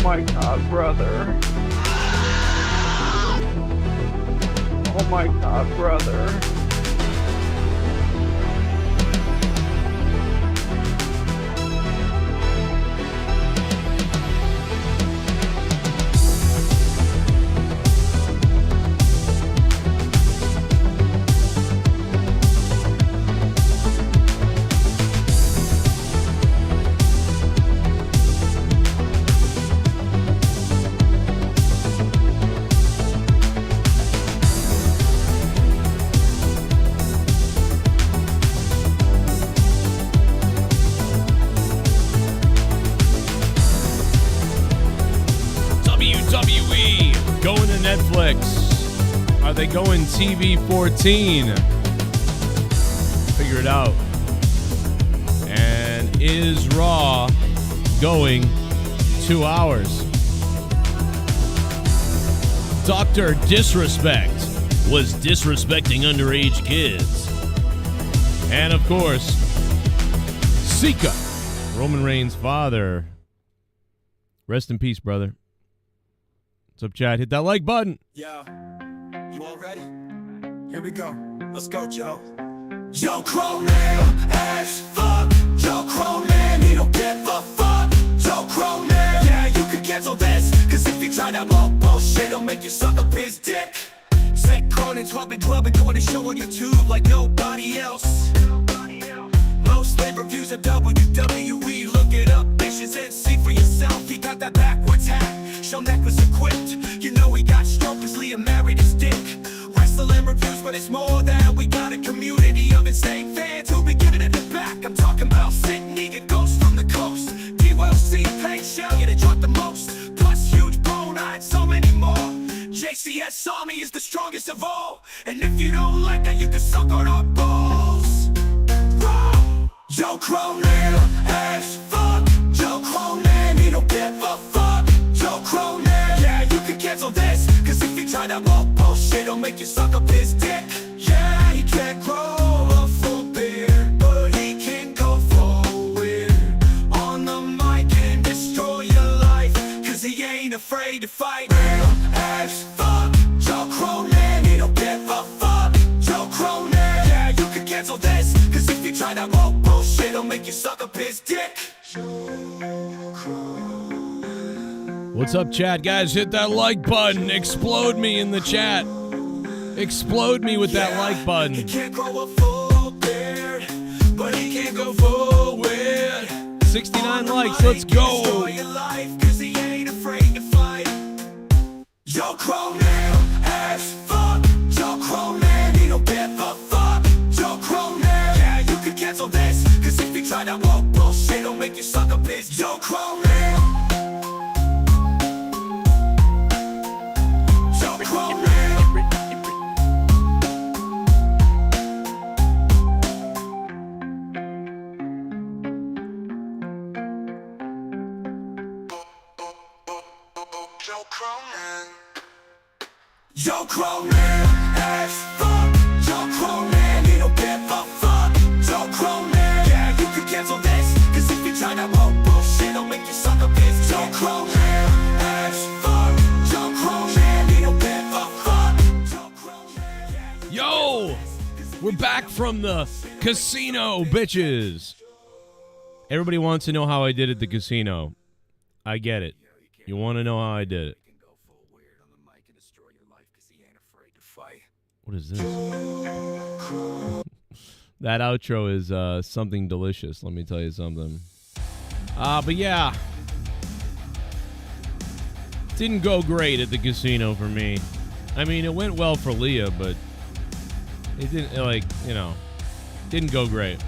my god, brother. Oh my god, brother. WWE going to Netflix. Are they going TV 14? Figure it out. And is Raw going 2 hours? Dr. Disrespect was disrespecting underage kids. And of course, Sika, Roman Reigns' father. Rest in peace, brother. What's up, chat? Hit that like button. Yo, you all ready? Here we go. Let's go, Joe. Joe Cronin, as fuck. Joe Cronin, he don't give a fuck. Joe Cronin, yeah, you can cancel this. Cause if you try that more bullshit, it'll make you suck up his dick. Say Cronin's clubbing, doing a show on YouTube like nobody else. Most lame reviews of WWE. Look it up, bitches, and see for yourself. He got that backwards hat. Show necklace equipped. You know he got stroke cause Leah married his dick. Wrestling reviews, but it's more than we got a community of insane fans who be giving it the back. I'm talking about Sydney and Ghosts from the coast. D-Well-C, Pain Shell, yeah, they drop the most. Plus huge bone, I had so many more. JCS Army is the strongest of all. And if you don't like that, you can suck on our balls. Whoa. Joe Cronin, as fuck. Joe Cronin, he don't give a fuck. Joe Cronin, yeah, you can cancel this. Cause if you try that more bullshit, it'll make you suck up his dick. Yeah, he can't grow a full beard, but he can go forward on the mic and destroy your life. Cause he ain't afraid to fight. Real as fuck. Joe Cronin, he don't give a fuck. Joe Cronin, yeah, you can cancel this. Cause if you try that more bullshit, it'll make you suck up his dick. Joe Cronin. What's up, chat? Guys, hit that like button. Explode me in the chat. Explode me with that like button. He can't grow a full beard, but he can't go forward. 69 likes, let's go. Destroy your life, cause he ain't afraid to fight. Joe Cronin, as fuck. Joe Cronin, he don't give a fuck. Joe Cronin, yeah, you can cancel this. Cause if you try that more bullshit, it'll make you suck up his Joe Cronin. Joe Cronin, as fuck. Joe Cronin, he don't give a fuck. Joe Cronin, yeah, you can cancel this. Cause if you try that more bullshit, it'll make you suck up his Joe Cronin, as fuck. Joe Cronin, he don't give a fuck. Joe Cronin, yeah. Yo, we're back from the casino, bitches. Everybody wants to know how I did at the casino. I get it. You want to know how I did it. What is this? That outro is something delicious, let me tell you something. But yeah. Didn't go great at the casino for me. I mean, it went well for Leah, but it didn't, like, you know, didn't go great.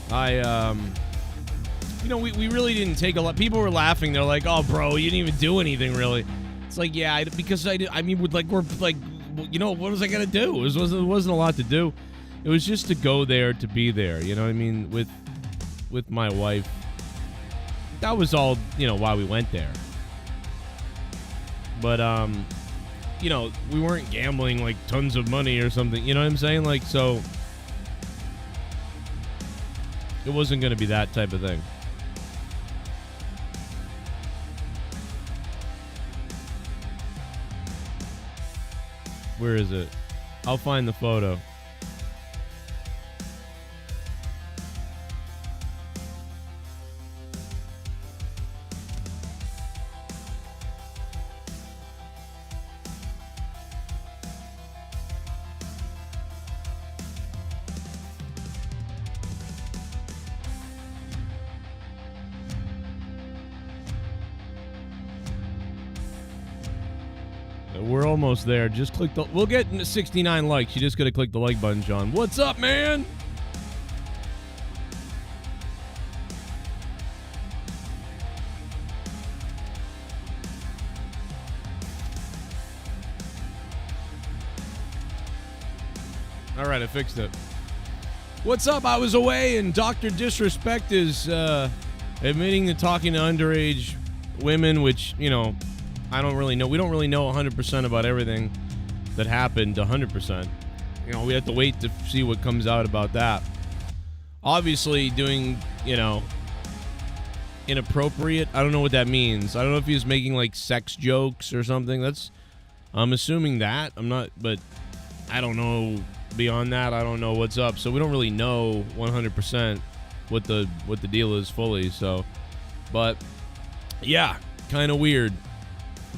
You know, we really didn't take a lot. People were laughing. They're like, oh, bro, you didn't even do anything, really. It's like, yeah, because I did. I mean, we're like, you know, what was I gonna do? It wasn't a lot to do. It was just to go there, to be there. You know what I mean? With my wife. That was all, you know, why we went there. But you know, we weren't gambling like tons of money or something. You know what I'm saying? Like, so It wasn't going to be that type of thing. Where is it? I'll find the photo. We're almost there. Just click the... We'll get 69 likes. You just got to click the like button, John. What's up, man? All right, I fixed it. What's up? I was away, and Dr. Disrespect is admitting to talking to underage women, which, you know... I don't really know. We don't really know 100% about everything that happened 100%. You know, we have to wait to see what comes out about that. Obviously, doing, you know, inappropriate. I don't know what that means. I don't know if he was making, like, sex jokes or something. I'm assuming that. I'm not, but I don't know. Beyond that, I don't know what's up. So we don't really know 100% what the deal is fully. So, but, yeah, kind of weird.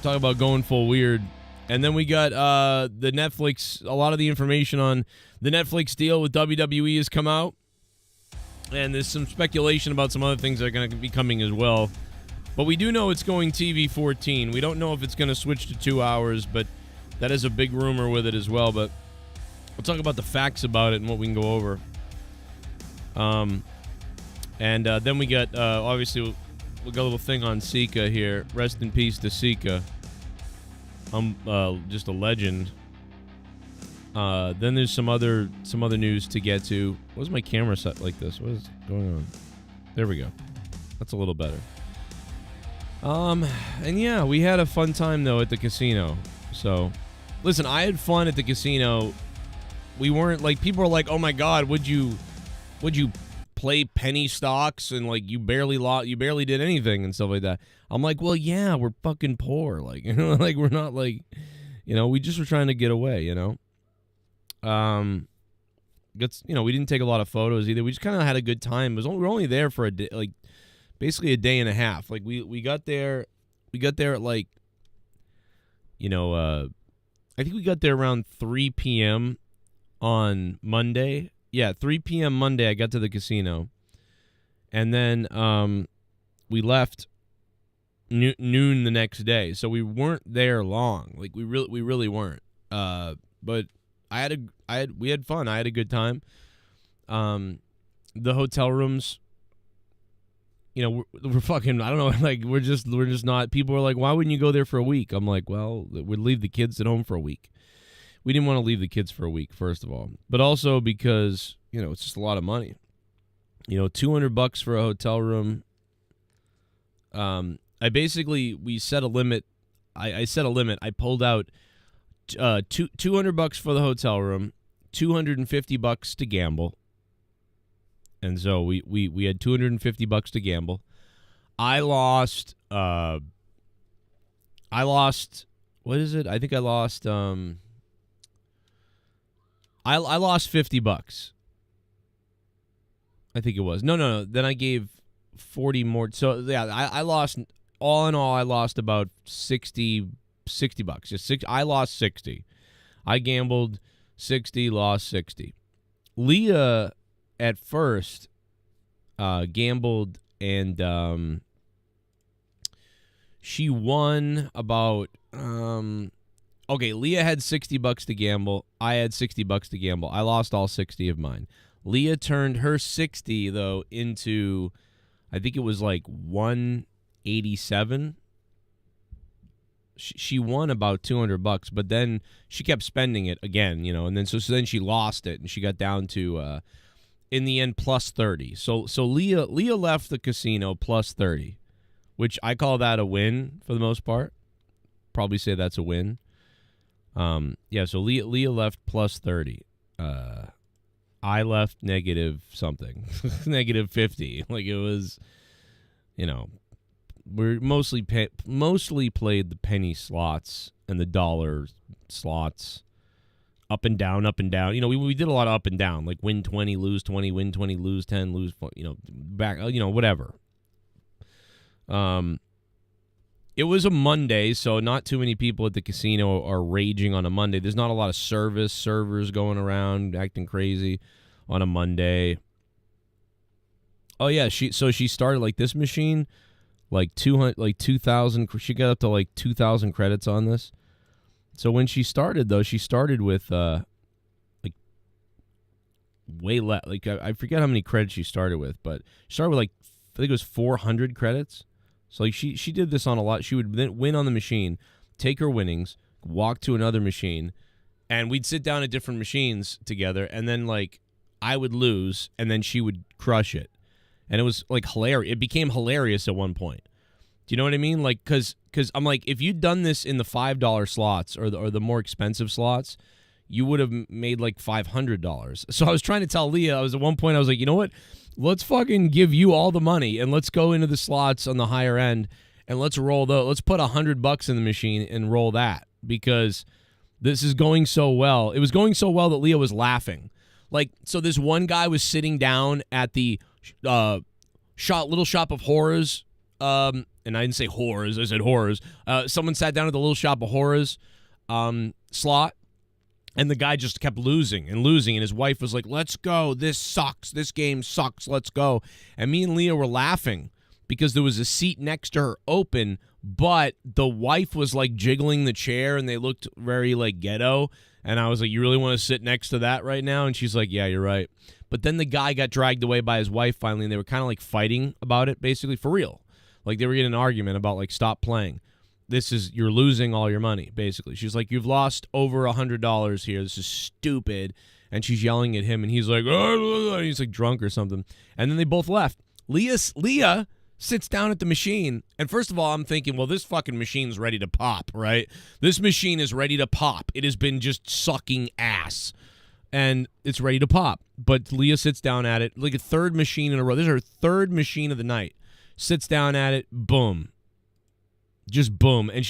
Talk about going full weird. And then we got the Netflix, a lot of the information on the Netflix deal with WWE has come out. And there's some speculation about some other things that are going to be coming as well. But we do know it's going TV 14. We don't know if it's going to switch to 2 hours, but that is a big rumor with it as well. But we'll talk about the facts about it and what we can go over. And then we got, obviously... We got a little thing on Sika here. Rest in peace to Sika. Just a legend. Then there's some other news to get to. What's my camera set like this? What is going on? There we go. That's a little better. And yeah, we had a fun time though at the casino. So, listen, I had fun at the casino. We weren't like people were like, "Oh my God, would you play penny stocks and like you barely did anything and stuff like that." I'm like, well, yeah, we're fucking poor, like, you know, like we're not like, you know, we just were trying to get away, you know. We didn't take a lot of photos either. We just kind of had a good time. We were only there for a day, like basically a day and a half. Like we got there at like, you know, I think we got there around 3 p.m. on Monday. Yeah, 3 p.m. Monday, I got to the casino. And then we left noon the next day. So we weren't there long. Like, we really weren't. But we had fun. I had a good time. The hotel rooms, you know, we're fucking, I don't know, like, we're just not, people are like, why wouldn't you go there for a week? I'm like, well, we'd leave the kids at home for a week. We didn't want to leave the kids for a week, first of all. But also because, you know, it's just a lot of money. You know, $200 for a hotel room. We set a limit. I set a limit. I pulled out $200 for the hotel room, $250 to gamble. And so we had $250 to gamble. I lost, what is it? I think I lost, I lost $50. I think it was. No. Then I gave 40 more. So yeah, I lost, all in all, I lost about $60. I lost 60. I gambled 60, lost 60. Leah at first gambled and she won about okay, Leah had $60 to gamble. I had $60 to gamble. I lost all 60 of mine. Leah turned her 60 though into, I think it was like 187. She won about $200, but then she kept spending it again, you know, and then so then she lost it and she got down to in the end plus 30. So Leah left the casino plus 30, which I call that a win for the most part. Probably say that's a win. Yeah, so Leah left plus 30. I left negative something, negative 50. Like it was, we're mostly played the penny slots and the dollar slots, up and down, up and down. We did a lot of up and down, like win 20, lose 20, win 20, lose 10, lose, back, whatever. It was a Monday, so not too many people at the casino are raging on a Monday. There's not a lot of servers going around acting crazy on a Monday. Oh yeah, she started like this machine, like 2,000. She got up to like 2,000 credits on this. So when she started though, she started with like way less. Like I forget how many credits she started with, but she started with like I think it was 400 credits. So like she did this on a lot. She would then win on the machine, take her winnings, walk to another machine, and we'd sit down at different machines together, and then like I would lose, and then she would crush it. And it was like hilarious. It became hilarious at one point. Do you know what I mean? Like, cause I'm like, if you'd done this in the $5 slots or the more expensive slots, you would have made like $500. So I was trying to tell Leah, at one point I was like, you know what? Let's fucking give you all the money and let's go into the slots on the higher end and let's roll let's put $100 in the machine and roll that, because this is going so well. It was going so well that Leah was laughing. Like, so this one guy was sitting down at the Little Shop of Horrors, and I didn't say horrors, I said horrors. Someone sat down at the Little Shop of Horrors slot, and the guy just kept losing, and his wife was like, let's go, this sucks, this game sucks, let's go. And me and Leah were laughing because there was a seat next to her open, but the wife was like jiggling the chair, and they looked very like ghetto, and I was like, you really want to sit next to that right now? And she's like, yeah, you're right. But then the guy got dragged away by his wife finally, and they were kind of like fighting about it, basically, for real. Like they were getting an argument about like, stop playing. You're losing all your money, basically. She's like, you've lost over $100 here. This is stupid. And she's yelling at him, and he's like, oh, he's like drunk or something. And then they both left. Leah sits down at the machine, and first of all, I'm thinking, well, this fucking machine's ready to pop, right? This machine is ready to pop. It has been just sucking ass, and it's ready to pop. But Leah sits down at it, like a third machine in a row. This is her third machine of the night. Sits down at it, boom. Just boom. And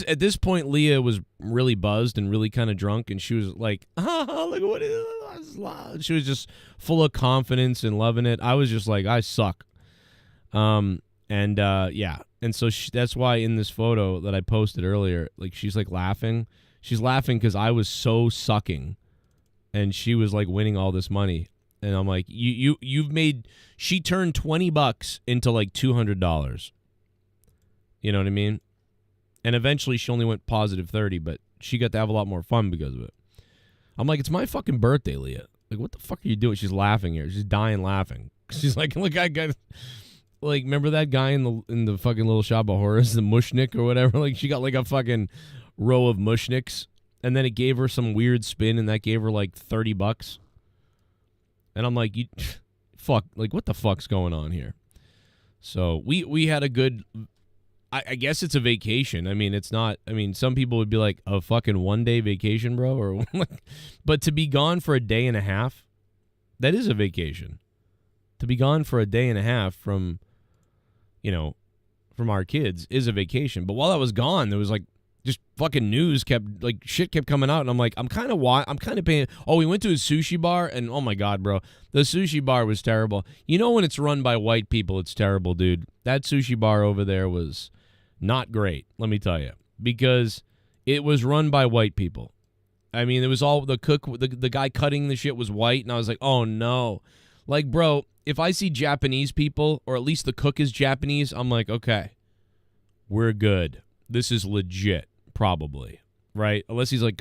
at this point, Leah was really buzzed and really kind of drunk, and she was like, look at what it is. She was just full of confidence and loving it. I was just like, I suck. Yeah. And so that's why in this photo that I posted earlier, like she's like laughing. She's laughing because I was so sucking, and she was like winning all this money. And I'm like, she turned $20 into like $200. You know what I mean? And eventually she only went positive 30, but she got to have a lot more fun because of it. I'm like, it's my fucking birthday, Leah. Like, what the fuck are you doing? She's laughing here. She's dying laughing. She's like, look, I got, like, remember that guy in the fucking Little Shop of Horrors, the mushnik or whatever? Like, she got like a fucking row of mushniks, and then it gave her some weird spin, and that gave her like $30. And I'm like, fuck, like, what the fuck's going on here? So we had a good, I guess it's a vacation. I mean, it's not, I mean, some people would be like, a fucking one-day vacation, bro, or but to be gone for a day and a half, that is a vacation. To be gone for a day and a half from our kids is a vacation. But while I was gone, there was like, just fucking news shit kept coming out, and I'm like, I'm kind of paying. Oh, we went to a sushi bar, and oh my god, bro, the sushi bar was terrible. You know, when it's run by white people, it's terrible, dude. That sushi bar over there was not great, let me tell you, because it was run by white people. I mean, it was all the cook, the guy cutting the shit was white, and I was like, oh no, like, bro, if I see Japanese people, or at least the cook is Japanese, I'm like, okay, we're good. This is legit. Probably, right? Unless he's like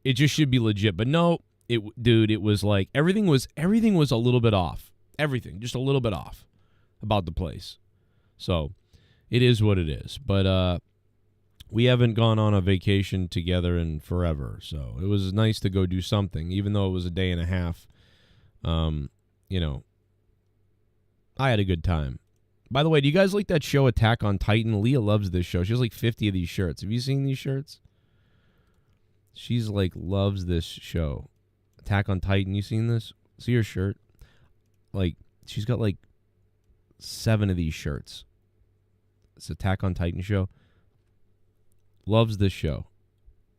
it just should be legit. But no, it was like everything was a little bit off. Everything, just a little bit off about the place. So it is what it is. But we haven't gone on a vacation together in forever. So it was nice to go do something, even though it was a day and a half. I had a good time. By the way, do you guys like that show Attack on Titan? Leah loves this show. She has like 50 of these shirts. Have you seen these shirts? She's like loves this show, Attack on Titan. You seen this? See her shirt? Like, she's got like 7 of these shirts. It's Attack on Titan show. Loves this show.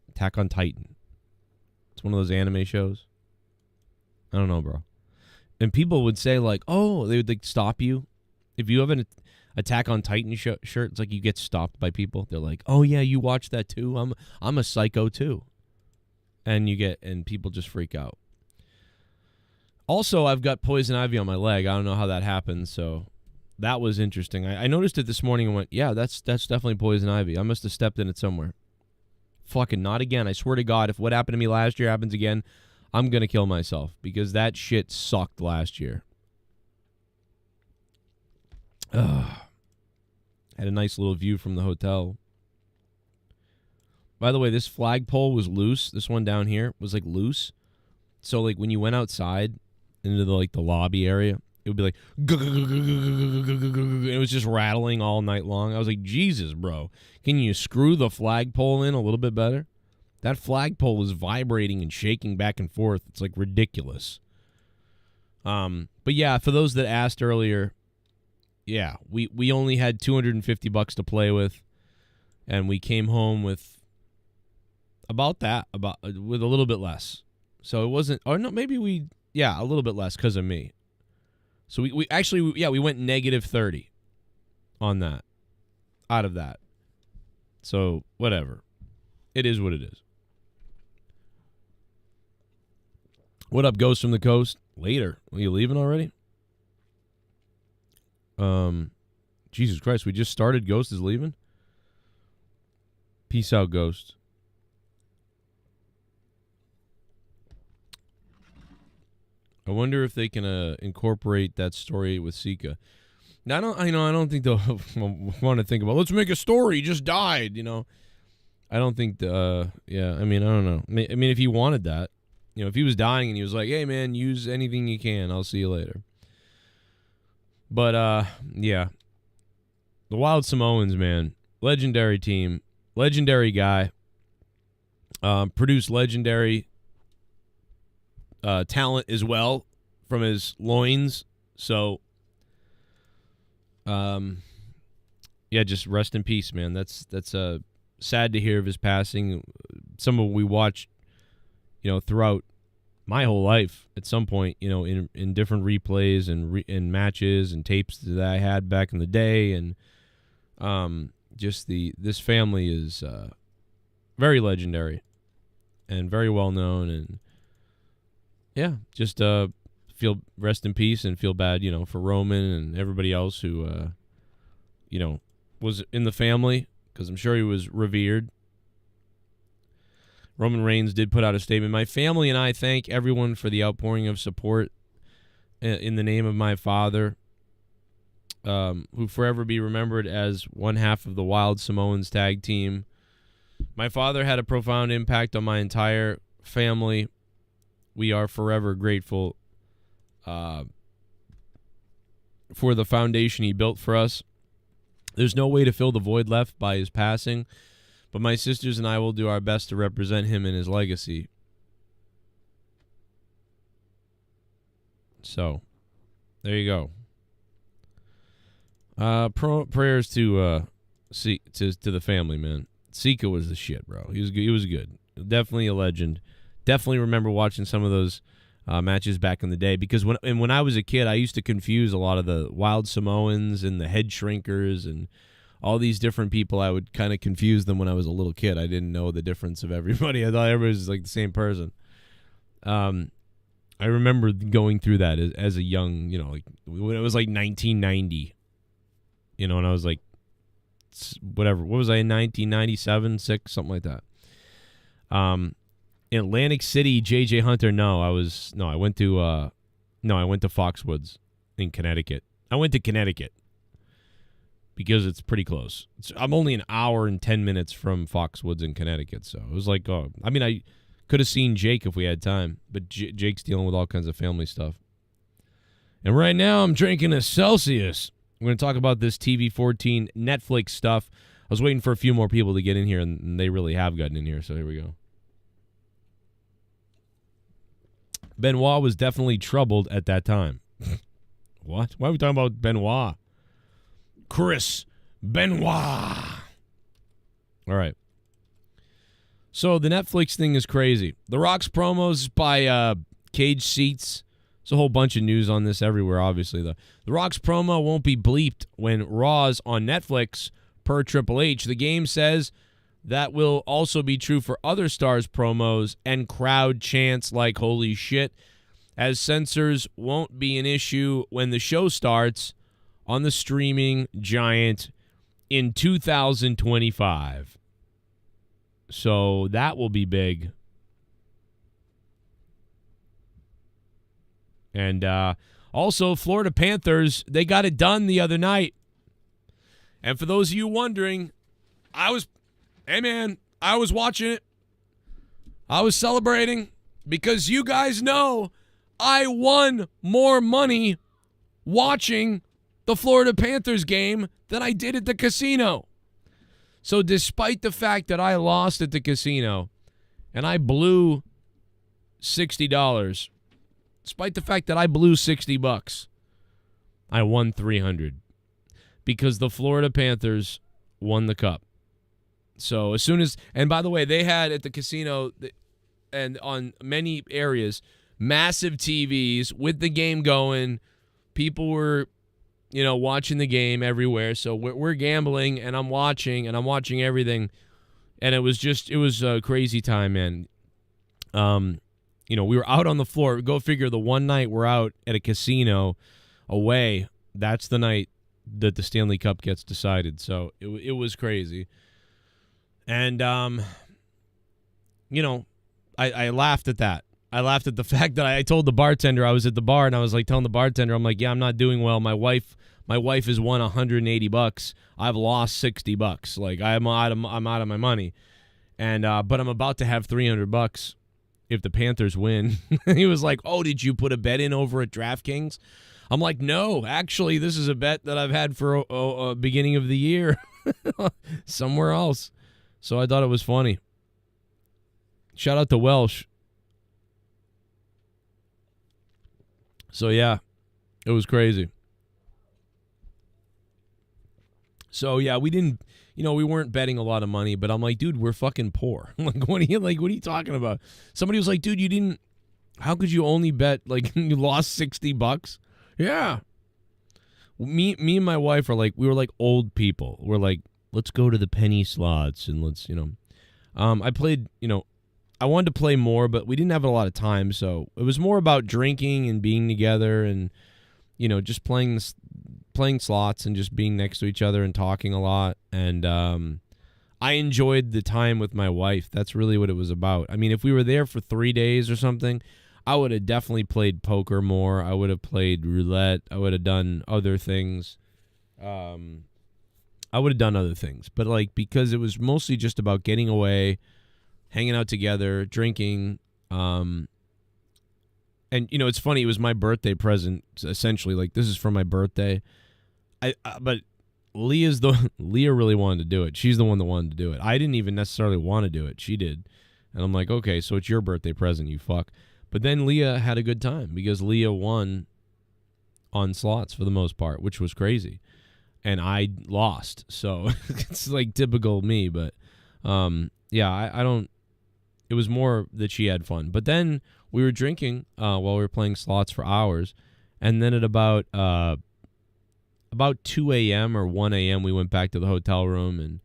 Attack on Titan. It's one of those anime shows. I don't know, bro. And people would say, like, oh, they would like stop you. If you have an Attack on Titan shirt, it's like you get stopped by people. They're like, oh, yeah, you watch that too? I'm a psycho too. And people just freak out. Also, I've got poison ivy on my leg. I don't know how that happened, so that was interesting. I noticed it this morning and went, yeah, that's definitely poison ivy. I must have stepped in it somewhere. Fucking not again. I swear to God, if what happened to me last year happens again, I'm going to kill myself because that shit sucked last year. Ugh. Had a nice little view from the hotel. By the way, this flagpole was loose. This one down here was like loose. So like when you went outside into the lobby area, it would be like it was just rattling all night long. I was like, Jesus, bro, can you screw the flagpole in a little bit better? That flagpole is vibrating and shaking back and forth. It's like ridiculous. But yeah, for those that asked earlier, yeah, we only had $250 to play with, and we came home with with a little bit less. So it wasn't, or no, maybe a little bit less because of me. So we actually went -30 on that, out of that. So whatever, it is what it is. What up, Ghost from the Coast? Later. Are you leaving already? Jesus Christ, we just started. Ghost is leaving? Peace out, Ghost. I wonder if they can incorporate that story with Sika. Now, I don't think they'll want to think about, let's make a story. He just died, I don't think I don't know. I mean, if he wanted that, if he was dying and he was like, hey, man, use anything you can. I'll see you later. But, yeah. The Wild Samoans, man. Legendary team. Legendary guy. Produced legendary talent as well from his loins. So, just rest in peace, man. That's sad to hear of his passing. Some of what we watched, throughout my whole life at some point, in different replays and matches and tapes that I had back in the day. And this family is very legendary and very well known. And yeah, just feel rest in peace and feel bad, for Roman and everybody else who, was in the family, because I'm sure he was revered. Roman Reigns did put out a statement. My family and I thank everyone for the outpouring of support in the name of my father, who forever be remembered as one half of the Wild Samoans tag team. My father had a profound impact on my entire family. We are forever grateful for the foundation he built for us. There's no way to fill the void left by his passing, but my sisters and I will do our best to represent him in his legacy. So, there you go. Prayers to the family, man. Sika was the shit, bro. He was good. Definitely a legend. Definitely remember watching some of those matches back in the day, because when I was a kid, I used to confuse a lot of the Wild Samoans and the Head Shrinkers and all these different people. I would kind of confuse them when I was a little kid. I didn't know the difference of everybody. I thought everybody was like the same person. I remember going through that as a young, like when it was like 1990, and I was like, whatever. What was I in 1997, 6, something like that. In Atlantic City, JJ Hunter. I went to Foxwoods in Connecticut. I went to Connecticut because it's pretty close. I'm only an hour and 10 minutes from Foxwoods in Connecticut, so it was like, I could have seen Jake if we had time, but Jake's dealing with all kinds of family stuff. And right now, I'm drinking a Celsius. We're going to talk about this TV-14 Netflix stuff. I was waiting for a few more people to get in here, and they really have gotten in here, so here we go. Benoit was definitely troubled at that time. What? Why are we talking about Benoit? Chris Benoit. All right. So the Netflix thing is crazy. The Rock's promos by Cage Seats. There's a whole bunch of news on this everywhere, obviously. The Rock's promo won't be bleeped when Raw's on Netflix, per Triple H. The game says that will also be true for other stars' promos and crowd chants like holy shit, as censors won't be an issue when the show starts on the streaming giant in 2025. So that will be big. And also, Florida Panthers, they got it done the other night. And for those of you wondering, I was watching it. I was celebrating because you guys know I won more money watching the Florida Panthers game than I did at the casino. So despite the fact that I lost at the casino and I blew $60, despite the fact that I blew $60, I won $300 because the Florida Panthers won the cup. So as soon as, and by the way, they had at the casino and on many areas, massive TVs with the game going. People were, watching the game everywhere. So we're gambling and I'm watching everything. And it was a crazy time, man. We were out on the floor. Go figure, the one night we're out at a casino away, that's the night that the Stanley Cup gets decided. So it was crazy. And, I laughed at that. I laughed at the fact that I told the bartender, I was at the bar and I was like telling the bartender, I'm like, yeah, I'm not doing well. My wife has won $180. I've lost $60. Like I'm out of my money. And, but I'm about to have $300 if the Panthers win. He was like, oh, did you put a bet in over at DraftKings? I'm like, no, actually, this is a bet that I've had for beginning of the year somewhere else. So I thought it was funny. Shout out to Welsh. So, yeah, it was crazy. So, yeah, we didn't, we weren't betting a lot of money, but I'm like, dude, we're fucking poor. What are you talking about? Somebody was like, dude, how could you only bet, you lost $60? Yeah. Me and my wife are we were like old people. We're like, let's go to the penny slots and let's, I played, I wanted to play more, but we didn't have a lot of time. So it was more about drinking and being together and, just playing slots and just being next to each other and talking a lot. And I enjoyed the time with my wife. That's really what it was about. I mean, if we were there for 3 days or something, I would have definitely played poker more. I would have played roulette. I would have done other things. But because it was mostly just about getting away, hanging out together, drinking, and it's funny. It was my birthday present, essentially. This is for my birthday. But Leah really wanted to do it. She's the one that wanted to do it. I didn't even necessarily want to do it. She did, and I'm like, okay, so it's your birthday present, you fuck. But then Leah had a good time because Leah won on slots for the most part, which was crazy, and I lost. So it's typical me. But yeah, I don't. It was more that she had fun. But then we were drinking while we were playing slots for hours, and then at about 2 a.m. or 1 a.m. we went back to the hotel room and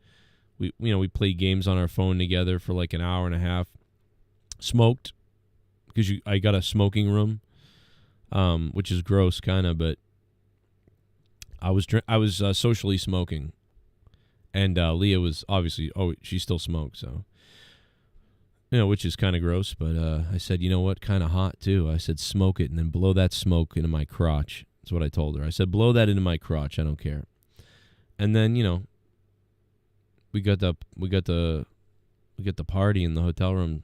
we played games on our phone together for an hour and a half. Smoked because I got a smoking room, which is gross kind of, but I was socially smoking, and Leah was obviously she still smoked, so. Which is kind of gross, but I said, you know what, kind of hot, too. I said, smoke it, and then blow that smoke into my crotch. That's what I told her. I said, blow that into my crotch. I don't care. And then, we got the party in the hotel room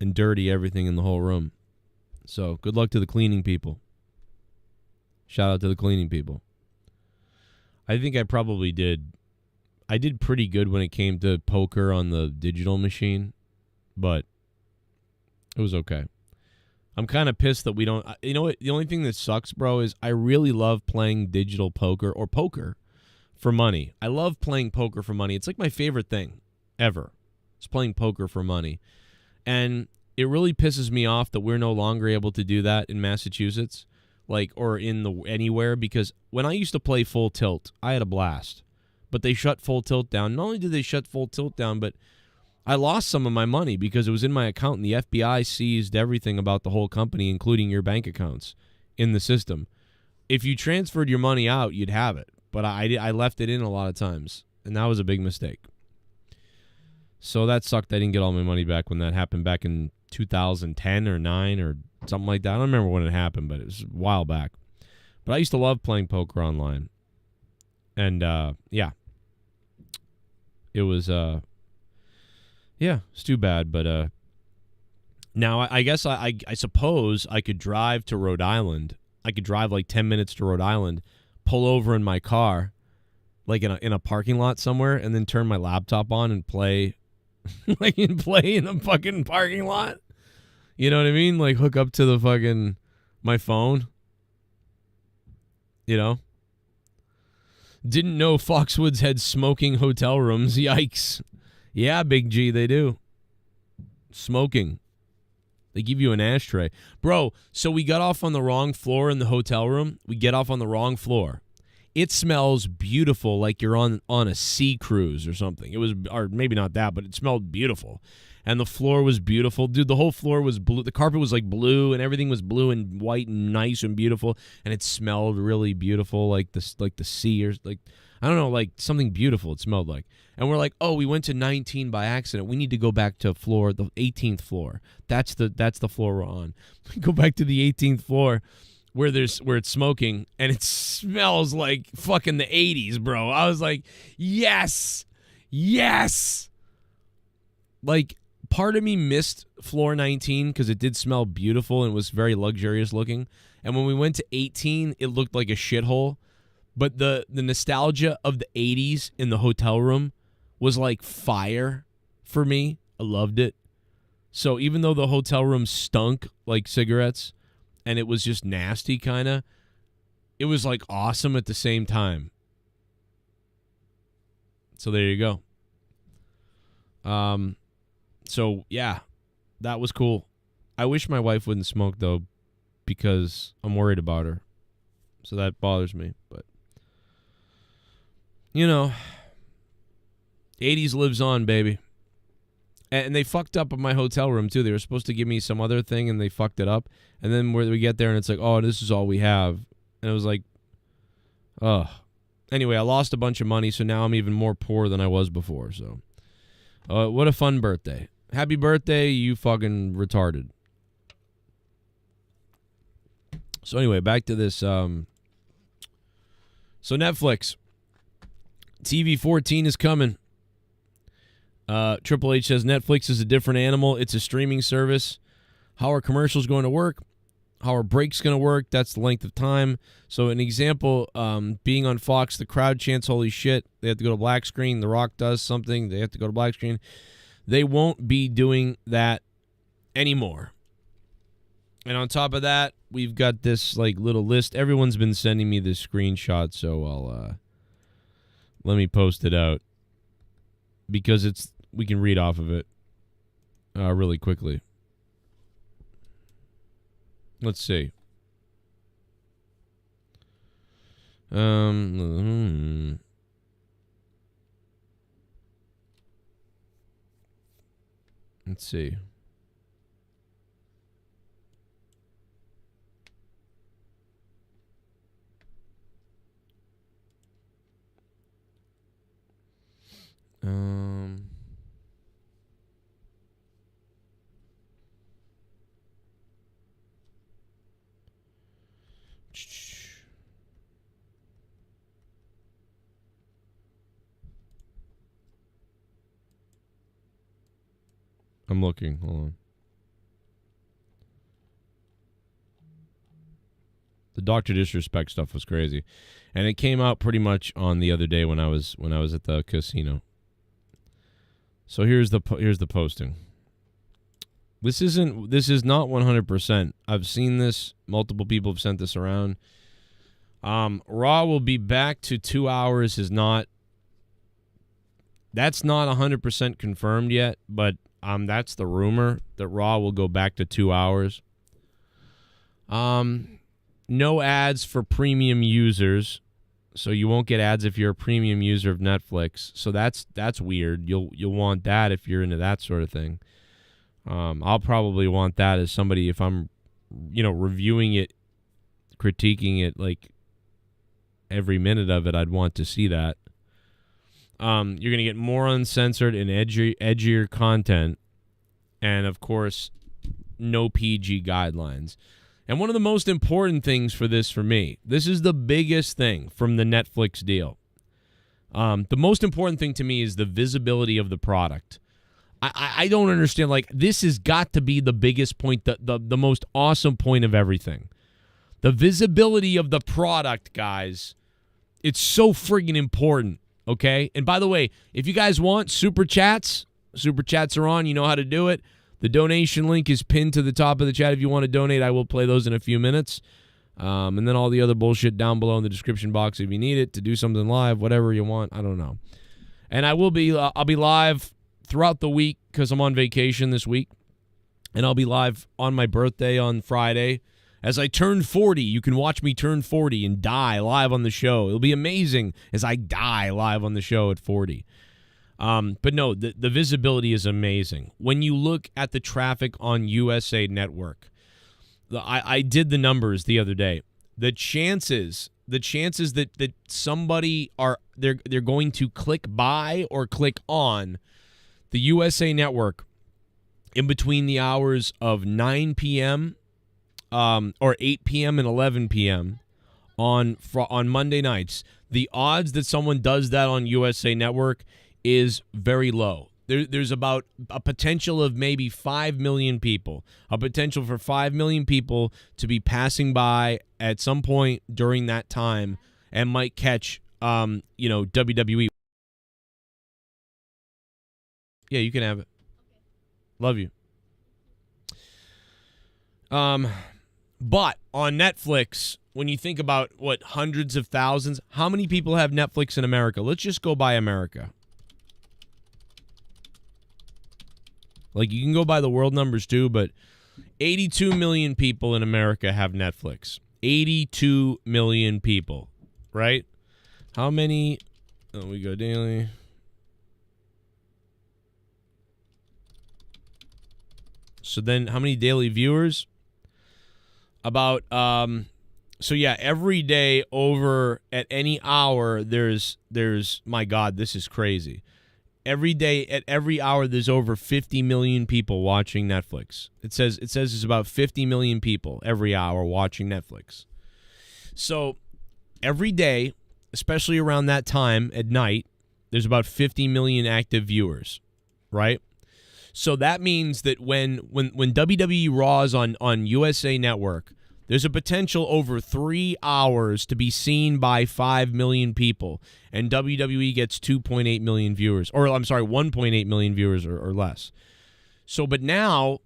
and dirty everything in the whole room. So good luck to the cleaning people. Shout out to the cleaning people. I think I probably did. I did pretty good when it came to poker on the digital machine. But it was okay. I'm kind of pissed that we don't. You know what? The only thing that sucks, bro, is I really love playing digital poker or poker for money. I love playing poker for money. It's like my favorite thing ever. It's playing poker for money. And it really pisses me off that we're no longer able to do that in Massachusetts, like, or in the anywhere, because when I used to play Full Tilt, I had a blast. But they shut Full Tilt down. Not only did they shut Full Tilt down, but I lost some of my money because it was in my account, and the FBI seized everything about the whole company, including your bank accounts, in the system. If you transferred your money out, you'd have it. But I left it in a lot of times, and that was a big mistake. So that sucked. I didn't get all my money back when that happened back in 2010 or 9 or something like that. I don't remember when it happened, but it was a while back. But I used to love playing poker online. And, yeah. It was, yeah, it's too bad. But now I guess I suppose I could drive to Rhode Island. I could drive like 10 minutes to Rhode Island, pull over in my car, like in a parking lot somewhere, and then turn my laptop on and play, like play in the fucking parking lot. You know what I mean? Like hook up to the fucking my phone. You know? Didn't know Foxwoods had smoking hotel rooms. Yikes. Yeah, Big G, they do. Smoking. They give you an ashtray. Bro, so we got off on the wrong floor in the hotel room. We get off on the wrong floor. It smells beautiful, like you're on a sea cruise or something. It was, or maybe not that, but it smelled beautiful. And the floor was beautiful. Dude, the whole floor was blue. The carpet was like blue, and everything was blue and white and nice and beautiful. And it smelled really beautiful, like the sea, or like, I don't know, like something beautiful it smelled like. And we're like, oh, we went to 19 by accident. We need to go back to the 18th floor. That's the floor we're on. We go back to the 18th floor where it's smoking, and it smells like fucking the 80s, bro. I was like, yes. Like, part of me missed floor 19 because it did smell beautiful and was very luxurious looking. And when we went to 18, it looked like a shithole. But the nostalgia of the 80s in the hotel room was like fire for me. I loved it. So even though the hotel room stunk like cigarettes and it was just nasty kind of, it was like awesome at the same time. So there you go. So yeah, that was cool. I wish my wife wouldn't smoke though, because I'm worried about her. So that bothers me, but you know, 80s lives on, baby. And they fucked up in my hotel room, too. They were supposed to give me some other thing, and they fucked it up. And then where we get there, and it's like, oh, this is all we have. And it was like, ugh. Anyway, I lost a bunch of money, so now I'm even more poor than I was before. So, what a fun birthday. Happy birthday, you fucking retarded. So anyway, back to this. So Netflix. TV 14 is coming. Triple H says Netflix is a different animal. It's a streaming service. How are commercials going to work? How are breaks going to work? That's the length of time. So an example, being on Fox, the crowd chants, holy shit. They have to go to black screen. The Rock does something. They have to go to black screen. They won't be doing that anymore. And on top of that, we've got this like little list. Everyone's been sending me this screenshot, so I'll let me post it out because we can read off of it really quickly. Let's see. Let's see. I'm looking. Hold on. The Dr. Disrespect stuff was crazy, and it came out pretty much on the other day when I was at the casino. So here's the posting. This is not 100%. I've seen this. Multiple people have sent this around. Raw will be back to 2 hours that's not 100% confirmed yet, but that's the rumor that Raw will go back to 2 hours. No ads for premium users, so you won't get ads if you're a premium user of Netflix. So that's weird. You'll want that if you're into that sort of thing. I'll probably want that as somebody if I'm, reviewing it, critiquing it, like every minute of it. I'd want to see that. You're gonna get more uncensored and edgier content, and of course, no PG guidelines. And one of the most important things for me, this is the biggest thing from the Netflix deal. The most important thing to me is the visibility of the product. I don't understand. Like, this has got to be the biggest point, the most awesome point of everything. The visibility of the product, guys. It's so friggin' important, okay? And by the way, if you guys want Superchats are on. You know how to do it. The donation link is pinned to the top of the chat. If you want to donate, I will play those in a few minutes. And then all the other bullshit down below in the description box if you need it to do something live, whatever you want. I don't know. And I'll be live throughout the week because I'm on vacation this week. And I'll be live on my birthday on Friday. As I turn 40, you can watch me turn 40 and die live on the show. It'll be amazing as I die live on the show at 40. But no, the visibility is amazing. When you look at the traffic on USA Network, I did the numbers the other day. The chances that somebody they're going to click buy or click on the USA Network in between the hours of 9 p.m. Or 8 p.m. and 11 p.m. on Monday nights, the odds that someone does that on USA Network is very low. There's about a potential of maybe 5 million people, a potential for 5 million people to be passing by at some point during that time and might catch, WWE. Yeah, you can have it. Love you. But on Netflix, when you think about hundreds of thousands, how many people have Netflix in America? Let's just go by America. Like, you can go by the world numbers too, but 82 million people in America have Netflix. 82 million people, right? How many? Oh, we go daily. So then how many daily viewers? About, so yeah, every day over at any hour, there's, my God, this is crazy. Every day at every hour, there's over 50 million people watching Netflix. It says there's about 50 million people every hour watching Netflix. So every day, especially around that time at night, there's about 50 million active viewers, right? So that means that when WWE Raw is on USA Network, there's a potential over 3 hours to be seen by 5 million people, and WWE gets 2.8 million viewers, or I'm sorry, 1.8 million viewers or less. So, but now,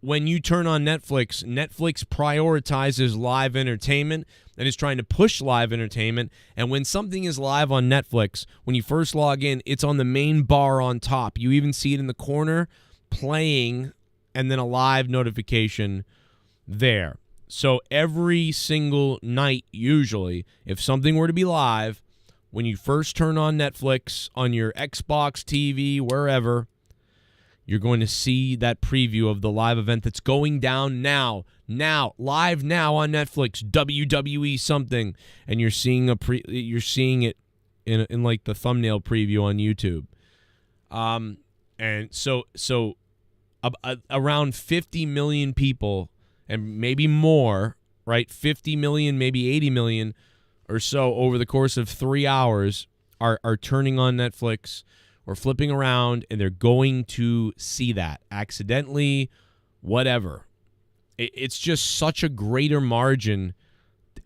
when you turn on Netflix, Netflix prioritizes live entertainment and is trying to push live entertainment. And when something is live on Netflix, when you first log in, it's on the main bar on top. You even see it in the corner playing, and then a live notification there. So every single night, usually, if something were to be live, when you first turn on Netflix, on your Xbox TV, wherever, you're going to see that preview of the live event that's going down now, live now on Netflix, WWE something, and you're seeing it in like the thumbnail preview on YouTube. And so around 50 million people, and maybe more, right? 50 million, maybe 80 million or so over the course of 3 hours are turning on Netflix or flipping around, and they're going to see that accidentally, whatever. It's just such a greater margin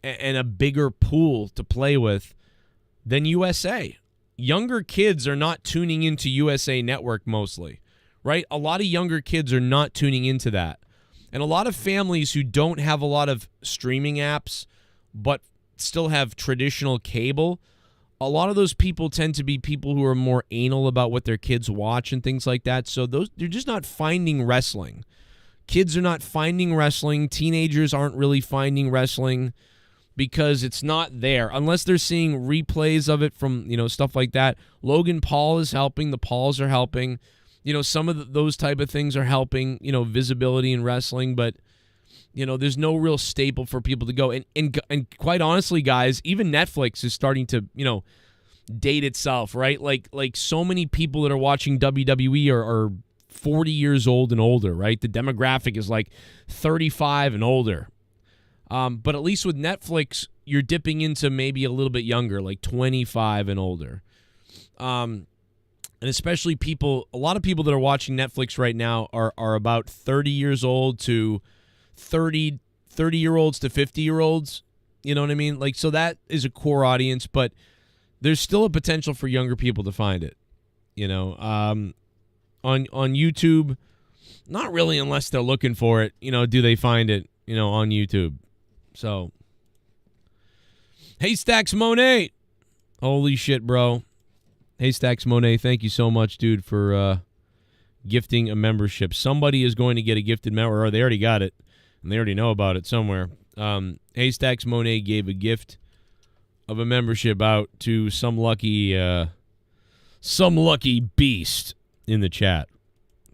and a bigger pool to play with than USA. Younger kids are not tuning into USA Network mostly, right? A lot of younger kids are not tuning into that. And a lot of families who don't have a lot of streaming apps but still have traditional cable, a lot of those people tend to be people who are more anal about what their kids watch and things like that. So they're just not finding wrestling. Kids are not finding wrestling. Teenagers aren't really finding wrestling because it's not there. Unless they're seeing replays of it from, stuff like that. Logan Paul is helping. The Pauls are helping. Some of those type of things are helping, visibility in wrestling. But, there's no real staple for people to go. And quite honestly, guys, even Netflix is starting to, date itself, right? Like so many people that are watching WWE are 40 years old and older, right? The demographic is like 35 and older. But at least with Netflix, you're dipping into maybe a little bit younger, like 25 and older. And especially a lot of people that are watching Netflix right now are about 30 years old to 30-year-olds to 50-year-olds. You know what I mean? Like, so that is a core audience, but there's still a potential for younger people to find it. On YouTube, not really unless they're looking for it. Do they find it, on YouTube? So, Haystacks Monet. Holy shit, bro. Haystacks Monet, thank you so much, dude, for gifting a membership. Somebody is going to get a gifted member, or they already got it, and they already know about it somewhere. Haystacks Monet gave a gift of a membership out to some lucky beast in the chat.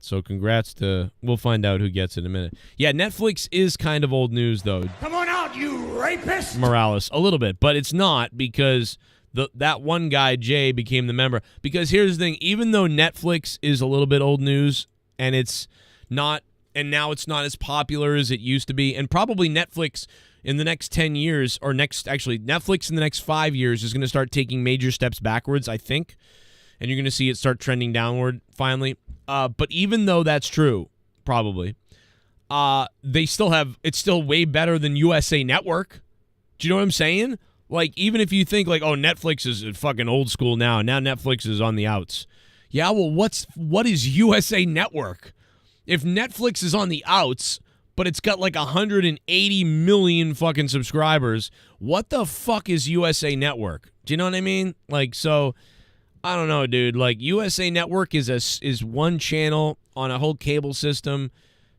So congrats to... We'll find out who gets it in a minute. Yeah, Netflix is kind of old news, though. Come on out, you rapist! Morales, a little bit. But it's not because that one guy, Jay, became the member. Because here's the thing. Even though Netflix is a little bit old news, and it's not... And now it's not as popular as it used to be. And probably Netflix in the next 10 years, or Netflix in the next 5 years is going to start taking major steps backwards, I think. And you're going to see it start trending downward finally. But even though that's true, probably, they still have, it's still way better than USA Network. Do you know what I'm saying? Like, even if you think like, oh, Netflix is fucking old school now Netflix is on the outs. Yeah, well, what is USA Network? If Netflix is on the outs, but it's got like 180 million fucking subscribers, what the fuck is USA Network? Do you know what I mean? Like, so... I don't know, dude. Like, USA Network is one channel on a whole cable system.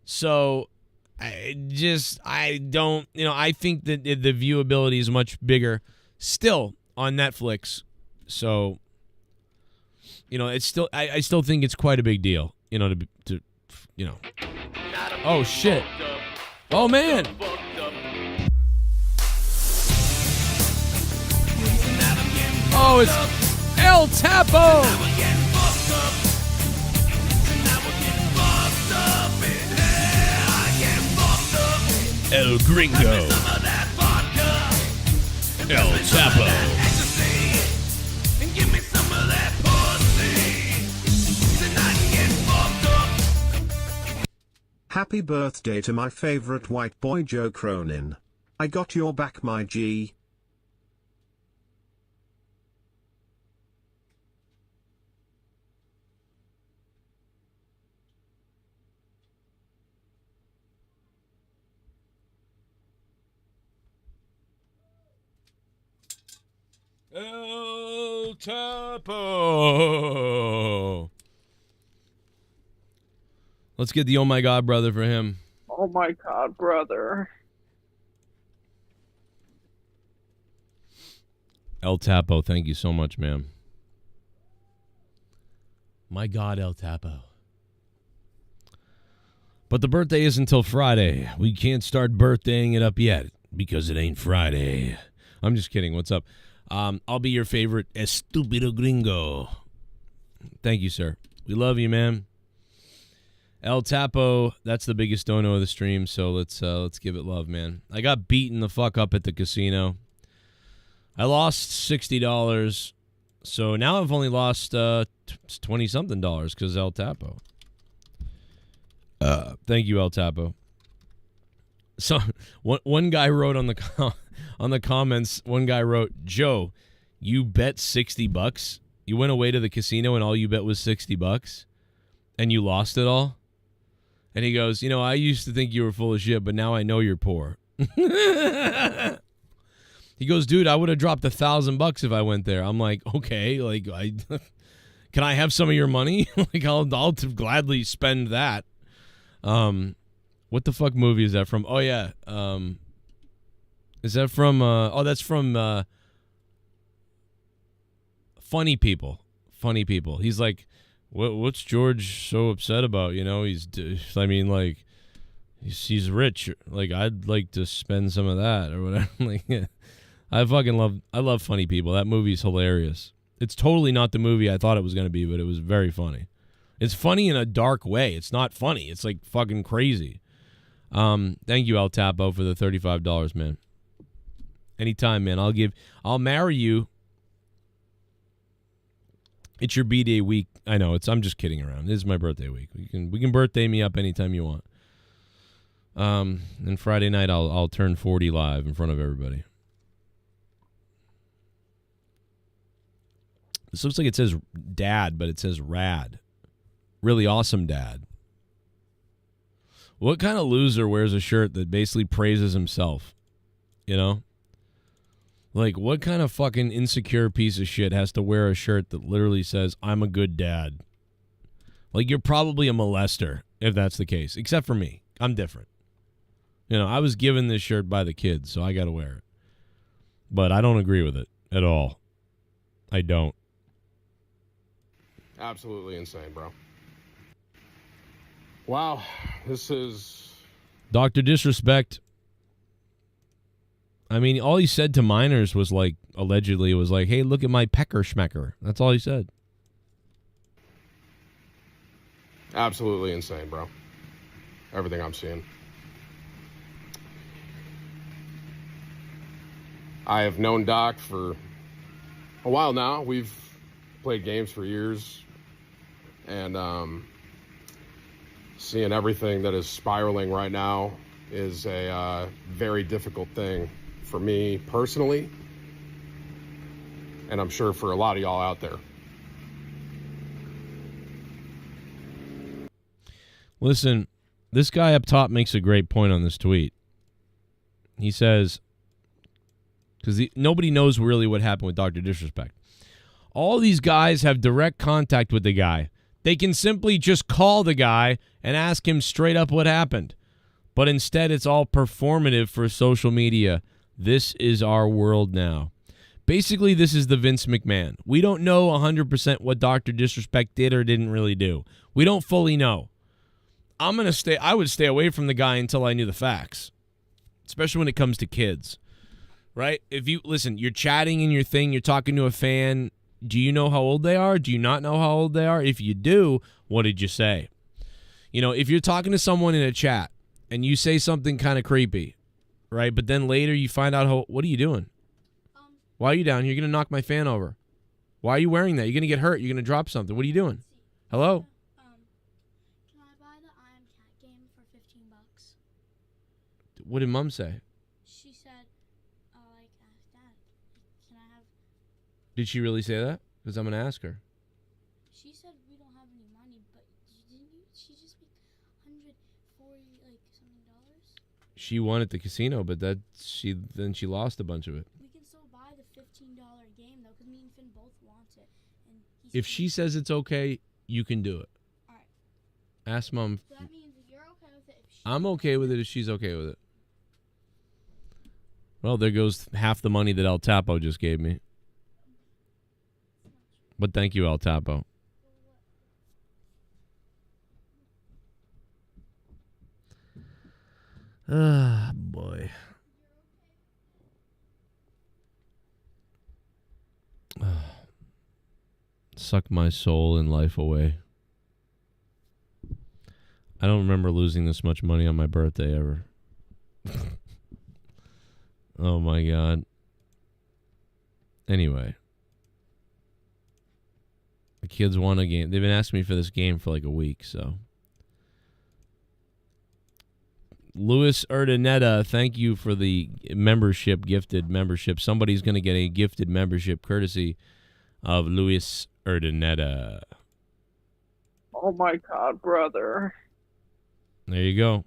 So, I think that the viewability is much bigger still on Netflix. So, it's still, I still think it's quite a big deal, Oh, shit. Oh, man. Oh, it's... El Tapo! El Gringo. El Tapo. Happy birthday to my favorite white boy Joe Cronin. I got your back, my G. El Tapo. Let's get the oh my god brother for him. Oh my god, brother. El Tapo, thank you so much, ma'am. My god, El Tapo. But the birthday isn't until Friday. We can't start birthdaying it up yet because it ain't Friday. I'm just kidding. What's up? I'll be your favorite Estupido Gringo. Thank you, sir. We love you, man. El Tapo, that's the biggest dono of the stream, so let's give it love, man. I got beaten the fuck up at the casino. I lost $60, so now I've only lost $20-something because El Tapo. Thank you, El Tapo. So one guy wrote on the comments. One guy wrote, "Joe, you bet $60. You went away to the casino and all you bet was $60." And you lost it all? And he goes, you know, I used to think you were full of shit, but now I know you're poor. He goes, dude, I would have dropped $1,000 if I went there. I'm like, okay, like, can I have some of your money? Like, I'll gladly spend that. What the fuck movie is that from? Oh yeah, is that from? Oh, that's from Funny People. Funny People. He's like, what's George so upset about? You know, I mean, like, he's rich. Like, I'd like to spend some of that or whatever. Like, I love Funny People. That movie's hilarious. It's totally not the movie I thought it was going to be, but it was very funny. It's funny in a dark way. It's not funny. It's like fucking crazy. Thank you, El Tapo, for the $35, man. Anytime, man. I'll marry you. It's your B-Day week. I know, I'm just kidding around. This is my birthday week. We can birthday me up anytime you want. And Friday night I'll turn 40 live in front of everybody. This looks like it says dad, but it says rad. Really awesome dad. What kind of loser wears a shirt that basically praises himself? You know? Like, what kind of fucking insecure piece of shit has to wear a shirt that literally says, I'm a good dad? Like, you're probably a molester, if that's the case. Except for me. I'm different. You know, I was given this shirt by the kids, so I gotta wear it. But I don't agree with it at all. I don't. Absolutely insane, bro. Wow, this is... Dr. Disrespect. I mean, all he said to minors was like, allegedly, it was like, hey, look at my pecker schmecker. That's all he said. Absolutely insane, bro. Everything I'm seeing. I have known Doc for a while now. We've played games for years. And seeing everything that is spiraling right now is a very difficult thing for me personally, and I'm sure for a lot of y'all out there. Listen, this guy up top makes a great point on this tweet. He says, because nobody knows really what happened with Dr. Disrespect. All these guys have direct contact with the guy. They can simply just call the guy and ask him straight up what happened. But instead, it's all performative for social media. This is our world now. Basically, this is the Vince McMahon. We don't know 100% what Dr. Disrespect did or didn't really do. We don't fully know. I would stay away from the guy until I knew the facts. Especially when it comes to kids. Right? If you, listen, you're chatting in your thing, you're talking to a fan. Do you know how old they are? Do you not know how old they are? If you do, what did you say? You know, if you're talking to someone in a chat and you say something kind of creepy, right? But then later you find out, what are you doing? Why are you down here? You're going to knock my fan over. Why are you wearing that? You're going to get hurt. You're going to drop something. What are you doing? Hello? Can I buy the I Am Cat game for $15? What did Mom say? She said, ask Dad, can I have... Did she really say that? Because I'm going to ask her. She said we don't have any money, but didn't you? She just make $140 something dollars. She won at the casino, but then she lost a bunch of it. We can still buy the $15 game though, because me and Finn both want it. And If she says it's okay, you can do it. All right. Ask Mom. So that means you're okay with it. If I'm okay with it if she's okay with it. Well, there goes half the money that El Tapo just gave me. But thank you, El Tapo. Ah, boy. Suck my soul and life away. I don't remember losing this much money on my birthday ever. Oh my God. Anyway. The kids want a game. They've been asking me for this game for like a week, so. Luis Urdaneta, thank you for the gifted membership. Somebody's going to get a gifted membership courtesy of Luis Urdaneta. Oh my god, brother. There you go.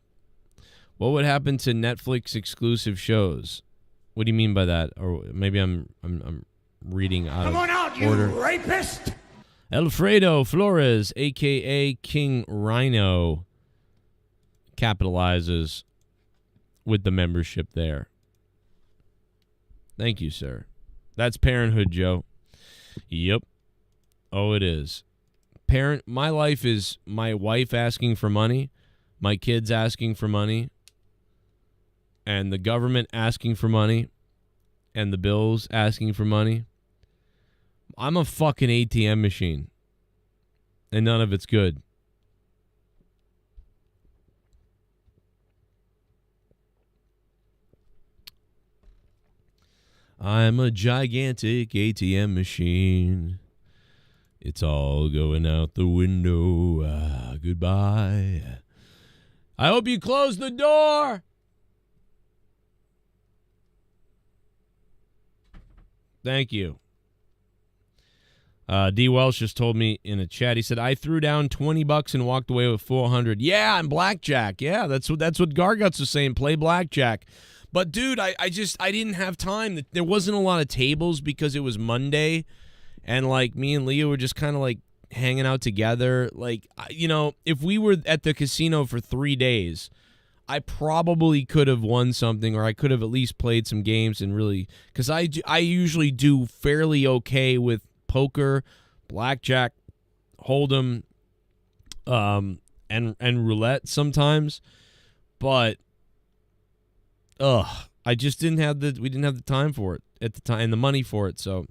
What would happen to Netflix exclusive shows? What do you mean by that? Or maybe I'm reading out Come of on out, order. you rapist! Alfredo Flores, a.k.a. King Rhino, capitalizes with the membership there. Thank you, sir. That's parenthood, Joe. Yep. Oh, it is. My life is my wife asking for money, my kids asking for money, and the government asking for money, and the bills asking for money. I'm a fucking ATM machine, and none of it's good. I'm a gigantic ATM machine. It's all going out the window. Goodbye. I hope you close the door. Thank you. D. Welsh just told me in a chat. He said, I threw down $20 and walked away with 400. Yeah, and blackjack. Yeah, that's what Garguts was saying. Play blackjack. But, dude, I didn't have time. There wasn't a lot of tables because it was Monday. And, like, me and Leah were just kind of, like, hanging out together. Like, you know, if we were at the casino for 3 days, I probably could have won something, or I could have at least played some games and really, because I usually do fairly okay with poker, blackjack, hold'em, and roulette sometimes, but I just we didn't have the time for it at the time and the money for it, so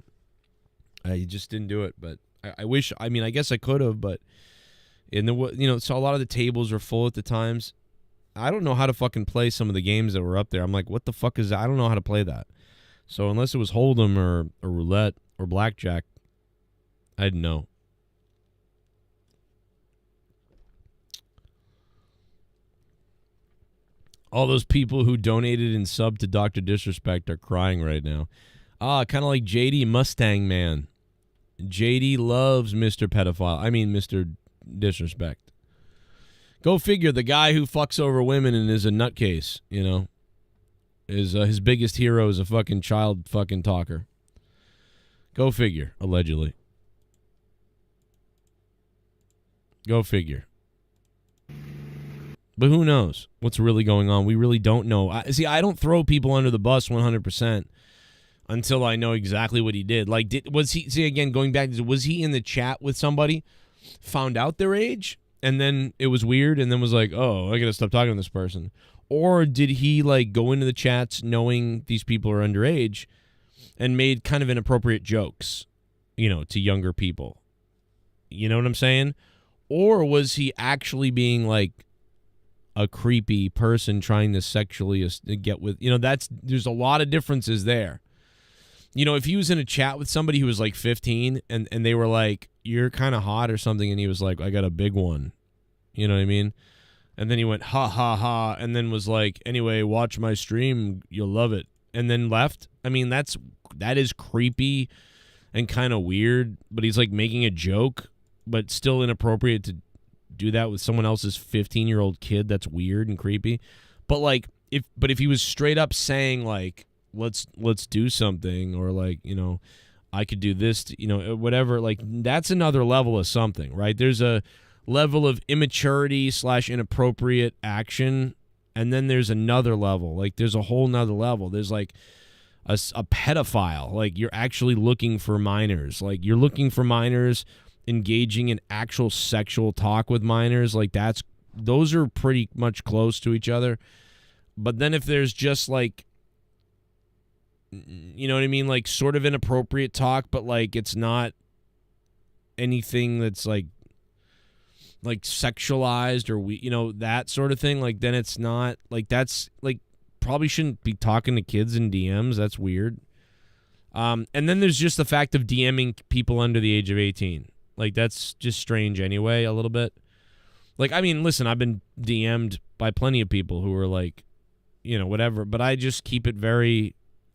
I just didn't do it. But I wish, I mean, I guess I could have, but so a lot of the tables were full at the times. I don't know how to fucking play some of the games that were up there. I'm like, what the fuck is that? I don't know how to play that. So unless it was hold'em or roulette or blackjack, I didn't know. All those people who donated and subbed to Dr. Disrespect are crying right now. Kind of like JD Mustang Man. JD loves Mr. Pedophile. I mean, Mr. Disrespect. Go figure, the guy who fucks over women and is a nutcase, you know, is his biggest hero is a fucking child fucking talker. Go figure, allegedly. Go figure. But who knows what's really going on? We really don't know. I don't throw people under the bus 100% until I know exactly what he did. Like, was he, see, again, going back, was he in the chat with somebody, found out their age, and then it was weird, and then was like, oh, I gotta stop talking to this person? Or did he, like, go into the chats knowing these people are underage and made kind of inappropriate jokes, you know, to younger people? You know what I'm saying? Or was he actually being, like, a creepy person trying to sexually get with, you know, there's a lot of differences there. You know, if he was in a chat with somebody who was like 15 and they were like, you're kind of hot or something, and he was like, I got a big one. You know what I mean? And then he went, ha, ha, ha, and then was like, anyway, watch my stream, you'll love it. And then left. I mean, that is creepy and kind of weird, but he's like making a joke, but still inappropriate to do that with someone else's 15-year-old kid. That's weird and creepy. But like, if he was straight up saying like, let's do something, or like, you know, I could do this, you know, whatever, like, that's another level of something, right? There's a level of immaturity / inappropriate action, and then there's another level. Like, there's a whole nother level. There's like a pedophile. Like, you're actually looking for minors. Like, you're looking for minors engaging in actual sexual talk with minors. Like, those are pretty much close to each other. But then if there's just like, you know what I mean, like sort of inappropriate talk, but like it's not anything that's like sexualized or you know, that sort of thing, like then it's not like, that's like, probably shouldn't be talking to kids in DMs. That's weird. And then there's just the fact of DMing people under the age of 18. Like, that's just strange anyway, a little bit. Like, I mean, listen, I've been DM'd by plenty of people who are like, you know, whatever, but I just keep it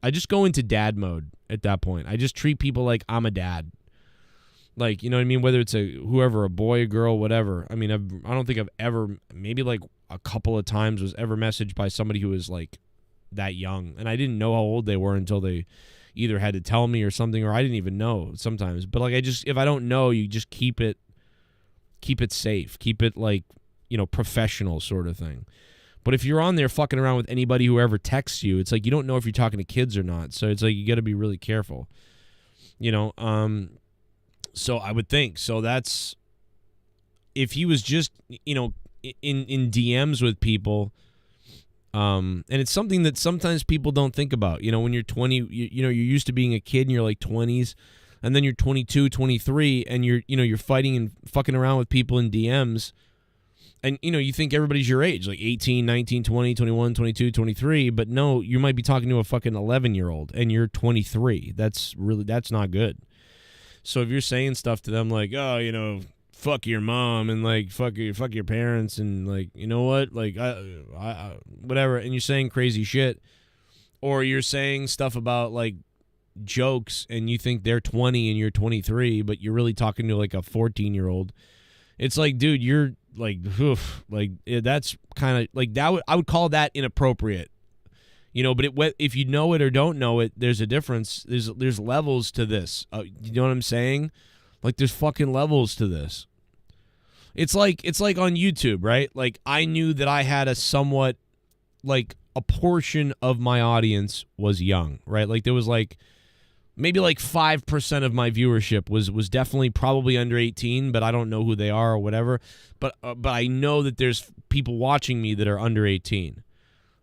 I just go into dad mode at that point. I just treat people like I'm a dad. Like, you know what I mean? Whether it's whoever, a boy, a girl, whatever. I mean, I don't think I've ever, maybe like a couple of times was ever messaged by somebody who was like that young. And I didn't know how old they were until they either had to tell me or something, or I didn't even know sometimes. But like, if I don't know, you just keep it safe. Keep it like, you know, professional sort of thing. But if you're on there fucking around with anybody who ever texts you, it's like you don't know if you're talking to kids or not. So it's like you got to be really careful. You know, so I would think. So that's, if he was just, you know, in DMs with people, and it's something that sometimes people don't think about. You know, when you're 20, you know, you're used to being a kid in your like 20s, and then you're 22, 23, and you're fighting and fucking around with people in DMs. And, you know, you think everybody's your age, like 18, 19, 20, 21, 22, 23. But no, you might be talking to a fucking 11-year-old and you're 23. That's not good. So if you're saying stuff to them like, oh, you know, fuck your mom and like fuck your parents and like, you know what, like I whatever, and you're saying crazy shit, or you're saying stuff about like jokes and you think they're 20 and you're 23, but you're really talking to like a 14-year-old. It's like, dude, you're like, oof, like that's kind of like that. I would call that inappropriate, you know. But if you know it or don't know it, there's a difference. There's levels to this. You know what I'm saying? Like there's fucking levels to this. It's like on YouTube, right? Like I knew that I had a somewhat, like a portion of my audience was young, right? Like there was like maybe like 5% of my viewership was definitely probably under 18, but I don't know who they are or whatever. But I know that there's people watching me that are under 18.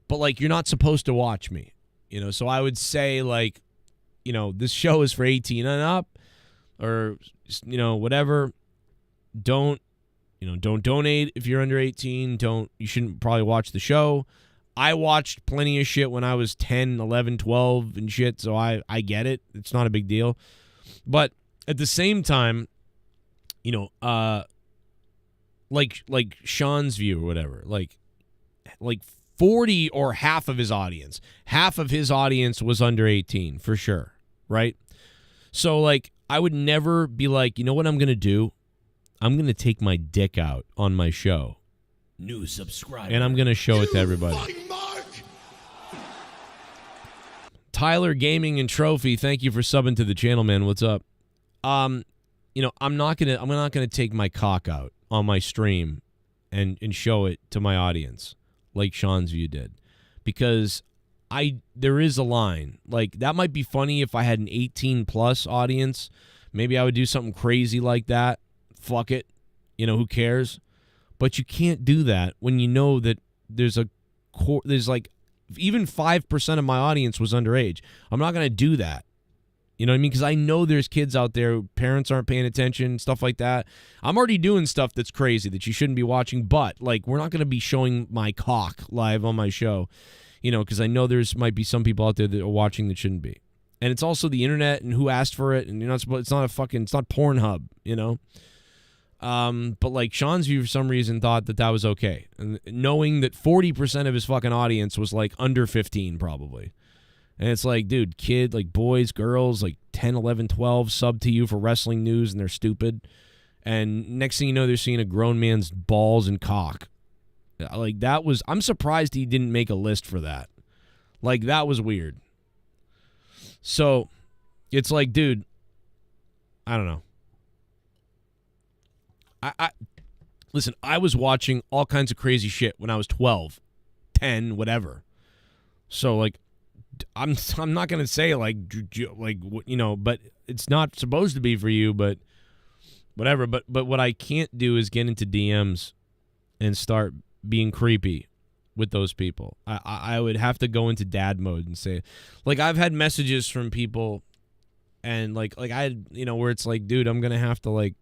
But like you're not supposed to watch me, you know. So I would say like, you know, this show is for 18 and up, or you know whatever. Don't donate if you're under 18. You shouldn't probably watch the show. I watched plenty of shit when I was 10, 11, 12 and shit, so I get it. It's not a big deal. But at the same time, you know, like Sean's view or whatever, like 40 or half of his audience was under 18 for sure, right? So like I would never be like, you know what I'm going to do? I'm going to take my dick out on my show. New subscriber. And I'm going to show it to everybody. Tyler Gaming and Trophy, thank you for subbing to the channel, man. What's up? You know, I'm not gonna take my cock out on my stream and show it to my audience like Sean's View did, because there is a line. Like that might be funny if I had an 18+ audience. Maybe I would do something crazy like that. Fuck it. You know, who cares? But you can't do that when you know that there's like even 5% of my audience was underage. I'm not going to do that. You know what I mean? Because I know there's kids out there, parents aren't paying attention, stuff like that. I'm already doing stuff that's crazy that you shouldn't be watching, but like we're not going to be showing my cock live on my show, you know, because I know might be some people out there that are watching that shouldn't be. And it's also the internet and who asked for it, and you're not supposed, it's not Pornhub, you know? But like Sean's View for some reason thought that was okay, and knowing that 40% of his fucking audience was like under 15 probably. And it's like, dude, kid, like boys, girls, like 10, 11, 12 sub to you for wrestling news, and they're stupid. And next thing you know, they're seeing a grown man's balls and cock. Like I'm surprised he didn't make a list for that. Like that was weird. So it's like, dude, I don't know. Listen, I was watching all kinds of crazy shit when I was 12, 10, whatever. So like, I'm not gonna say like you know, but it's not supposed to be for you, but whatever. But what I can't do is get into DMs and start being creepy with those people. I would have to go into dad mode and say, like, I've had messages from people, and like I, you know, where it's like, dude, I'm gonna have to like,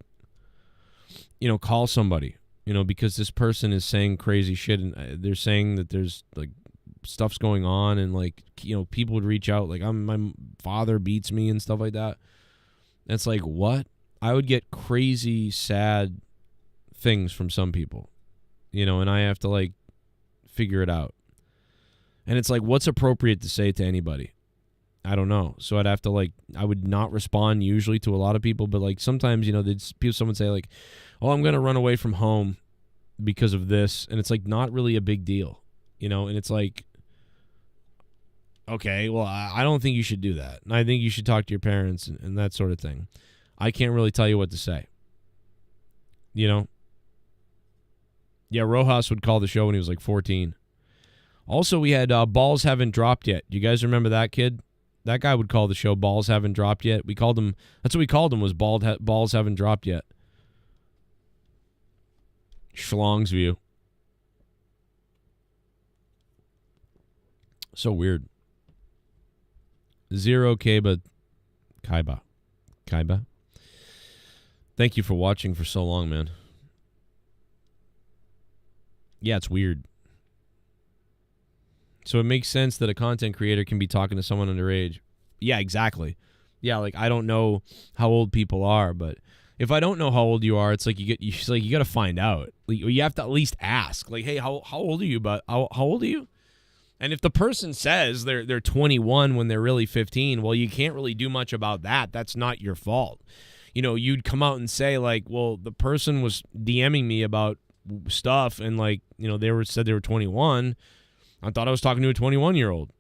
you know, call somebody, you know, because this person is saying crazy shit, and they're saying that there's like stuff's going on, and like, you know, people would reach out like, my father beats me and stuff like that. And it's like, what? I would get crazy sad things from some people, you know, and I have to like figure it out. And it's like, what's appropriate to say to anybody? I don't know. So I'd have to like, I would not respond usually to a lot of people, but like sometimes, you know, someone say like, oh, I'm going to run away from home because of this. And it's like not really a big deal, you know? And it's like, okay, well, I don't think you should do that. And I think you should talk to your parents and that sort of thing. I can't really tell you what to say. You know? Yeah, Rojas would call the show when he was like 14. Also, we had Balls Haven't Dropped Yet. Do you guys remember that kid? That guy would call the show Balls Haven't Dropped Yet. We called him, that's what we called him, was Balls Haven't Dropped Yet. Schlong's View. So weird. Zero Kaiba. Thank you for watching for so long, man. Yeah, it's weird. So it makes sense that a content creator can be talking to someone underage. Yeah, exactly. Yeah, like I don't know how old people are, but if I don't know how old you are, it's like you got to find out. Like, you have to at least ask. Like, hey, how old are you? But how old are you? And if the person says they're 21 when they're really 15, well, you can't really do much about that. That's not your fault. You know, you'd come out and say like, well, the person was DMing me about stuff, and like, you know, said they were 21. I thought I was talking to a 21-year-old.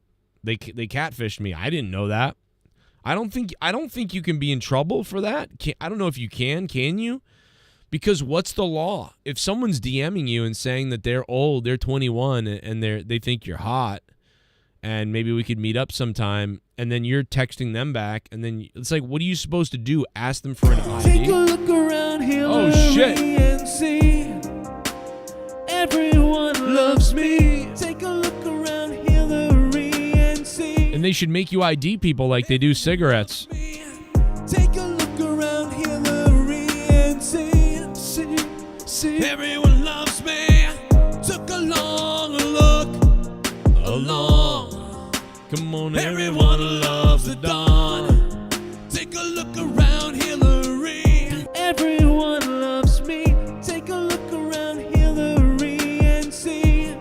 They catfished me. I didn't know that. I don't think you can be in trouble for that. I don't know if you can you? Because what's the law? If someone's DMing you and saying that they're old, they're 21, and they think you're hot, and maybe we could meet up sometime, and then you're texting them back, and then it's like, what are you supposed to do? Ask them for an ID? Take a look around here. Oh, shit. And see everyone loves me. Take a look around Hillary and see. And they should make you ID people like they do cigarettes. Take a look around Hillary and see. Everyone loves me. Took a long look. Come on, Everyone loves the dawn. Take a look around Hillary. Everyone loves me. Take a look around Hillary and see.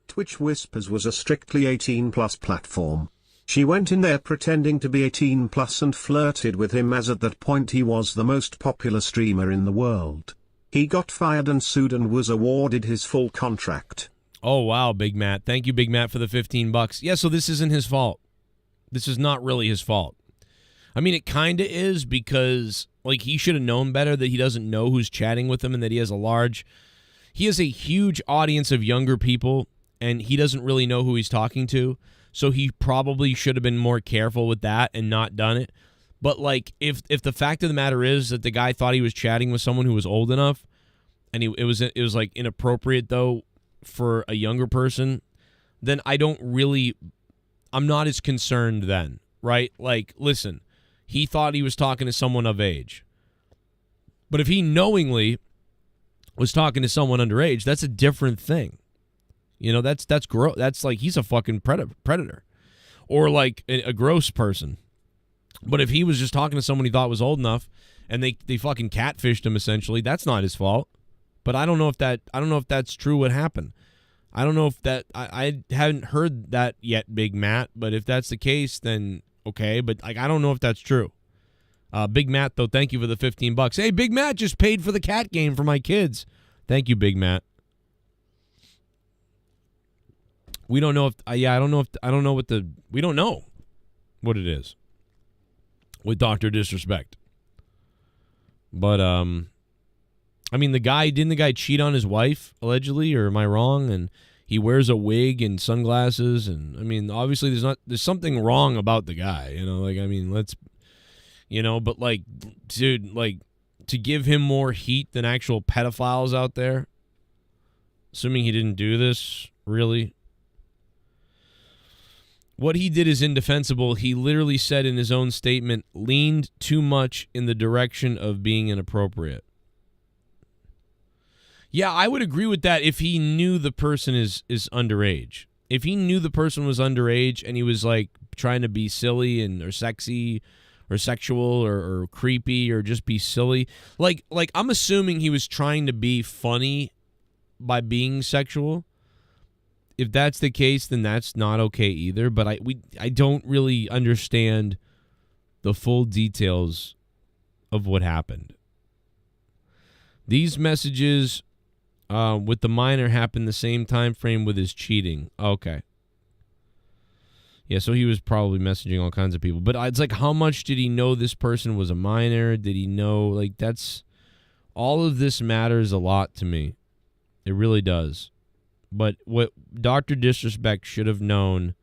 Twitch Whispers was a strictly 18 plus platform. She went in there pretending to be 18 plus and flirted with him, as at that point he was the most popular streamer in the world. He got fired and sued and was awarded his full contract. Oh, wow, Big Matt. Thank you, Big Matt, for the $15. Yeah, so this isn't his fault. This is not really his fault. I mean, it kind of is, because like he should have known better that he doesn't know who's chatting with him, and that he has a huge audience of younger people, and he doesn't really know who he's talking to. So he probably should have been more careful with that and not done it. But like, if the fact of the matter is that the guy thought he was chatting with someone who was old enough, and it was like inappropriate though for a younger person, then I'm not as concerned then, right? Like, listen, he thought he was talking to someone of age. But if he knowingly was talking to someone underage, that's a different thing. You know, that's gross. That's like, he's a fucking predator, or like a gross person. But if he was just talking to someone he thought was old enough, and they fucking catfished him, essentially, that's not his fault. But I don't know if that's true what happened. I don't know if that, I haven't heard that yet, Big Matt, but if that's the case, then okay. But like, I don't know if that's true. Big Matt, though, thank you for the $15. Hey, Big Matt just paid for the cat game for my kids. Thank you, Big Matt. We don't know if, we don't know what it is with Dr. Disrespect. But, I mean, didn't the guy cheat on his wife, allegedly, or am I wrong? And he wears a wig and sunglasses, and, I mean, obviously there's something wrong about the guy, you know? Like, I mean, but, like, dude, like, to give him more heat than actual pedophiles out there, assuming he didn't do this, really? What he did is indefensible. He literally said in his own statement, leaned too much in the direction of being inappropriate. Yeah, I would agree with that if he knew the person is underage. If he knew the person was underage and he was like trying to be silly or sexy or sexual or creepy or just be silly. Like I'm assuming he was trying to be funny by being sexual. if that's the case, then that's not okay either. But I don't really understand the full details of what happened. These messages with the minor happened the same time frame with his cheating. Okay. Yeah, so he was probably messaging all kinds of people. But it's like, how much did he know this person was a minor? Did he know? Like, that's... all of this matters a lot to me. It really does. But what Dr. Disrespect should have known,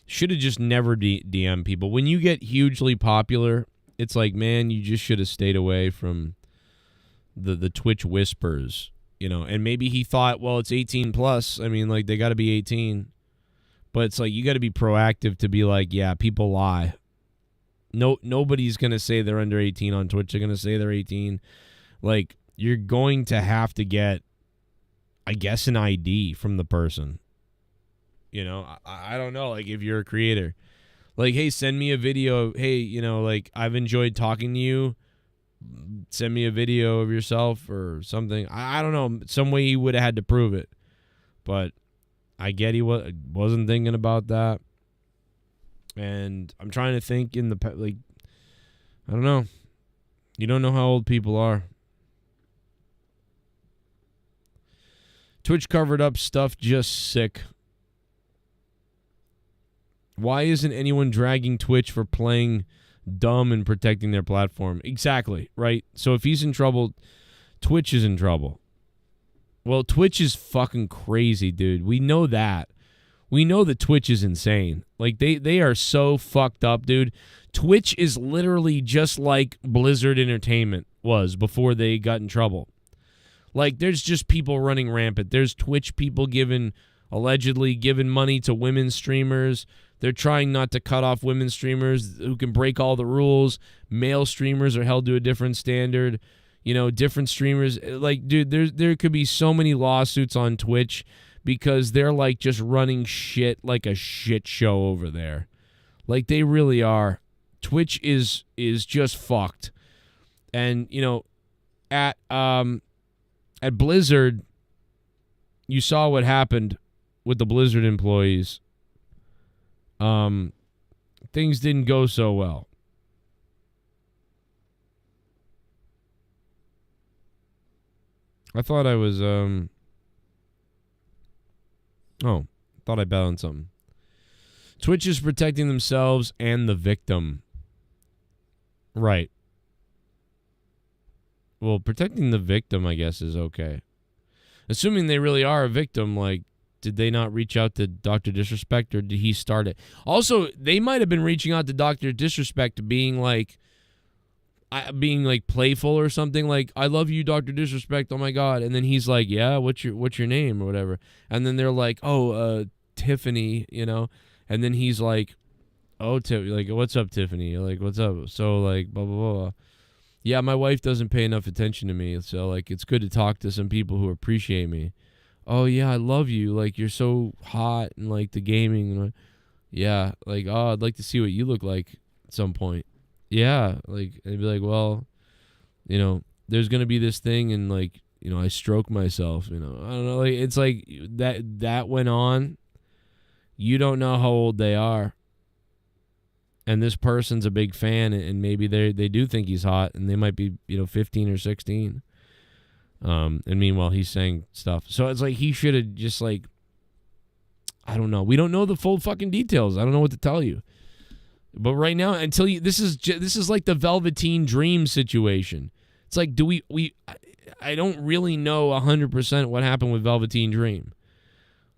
should have just never DM people. When you get hugely popular, it's like, man, you just should have stayed away from the Twitch whispers, you know. And maybe he thought, well, it's 18 plus. I mean, like, they got to be 18. But it's like, you got to be proactive to be like, yeah, people lie. Nobody's going to say they're under 18 on Twitch. They're going to say they're 18. Like, you're going to have to get, I guess, an ID from the person. You know, I don't know. Like, if you're a creator, like, hey, send me a video. Hey, you know, like, I've enjoyed talking to you. Send me a video of yourself or something. I don't know. Some way he would have had to prove it. But I get he wasn't thinking about that. And I'm trying to think in the, like, I don't know. You don't know how old people are. Twitch covered up stuff, just sick. Why isn't anyone dragging Twitch for playing dumb and protecting their platform? Exactly, right? So if he's in trouble, Twitch is in trouble. Well, Twitch is fucking crazy, dude. We know that. We know that Twitch is insane. Like, they are so fucked up, dude. Twitch is literally just like Blizzard Entertainment was before they got in trouble. Like, there's just people running rampant. There's Twitch people allegedly giving money to women streamers. They're trying not to cut off women streamers who can break all the rules. Male streamers are held to a different standard. You know, different streamers. Like, dude, there could be so many lawsuits on Twitch because they're, like, just running shit like a shit show over there. Like, they really are. Twitch is just fucked. And, you know, at Blizzard, you saw what happened with the Blizzard employees. Things didn't go so well. I thought I was, thought I bet on something. Twitch is protecting themselves and the victim. Right. Well, protecting the victim, I guess, is okay. Assuming they really are a victim, like, did they not reach out to Dr. Disrespect, or did he start it? Also, they might have been reaching out to Dr. Disrespect being like playful or something, like, I love you, Dr. Disrespect, oh my god. And then he's like, yeah, what's your name or whatever. And then they're like, oh, Tiffany, you know. And then he's like, oh, like, what's up, Tiffany? Like, what's up? So, like, blah, blah, blah. Yeah, my wife doesn't pay enough attention to me, so, like, it's good to talk to some people who appreciate me. Oh, yeah, I love you. Like, you're so hot and, like, the gaming. Yeah, like, oh, I'd like to see what you look like at some point. Yeah, like, I'd be like, well, you know, there's going to be this thing, and, like, you know, I stroke myself, you know. I don't know, like, it's like that went on. You don't know how old they are. And this person's a big fan, and maybe they do think he's hot, and they might be, you know, 15 or 16. And meanwhile, he's saying stuff. So it's like he should have just, like, I don't know. We don't know the full fucking details. I don't know what to tell you. But right now, until you, this is like the Velveteen Dream situation. It's like, I don't really know 100% what happened with Velveteen Dream.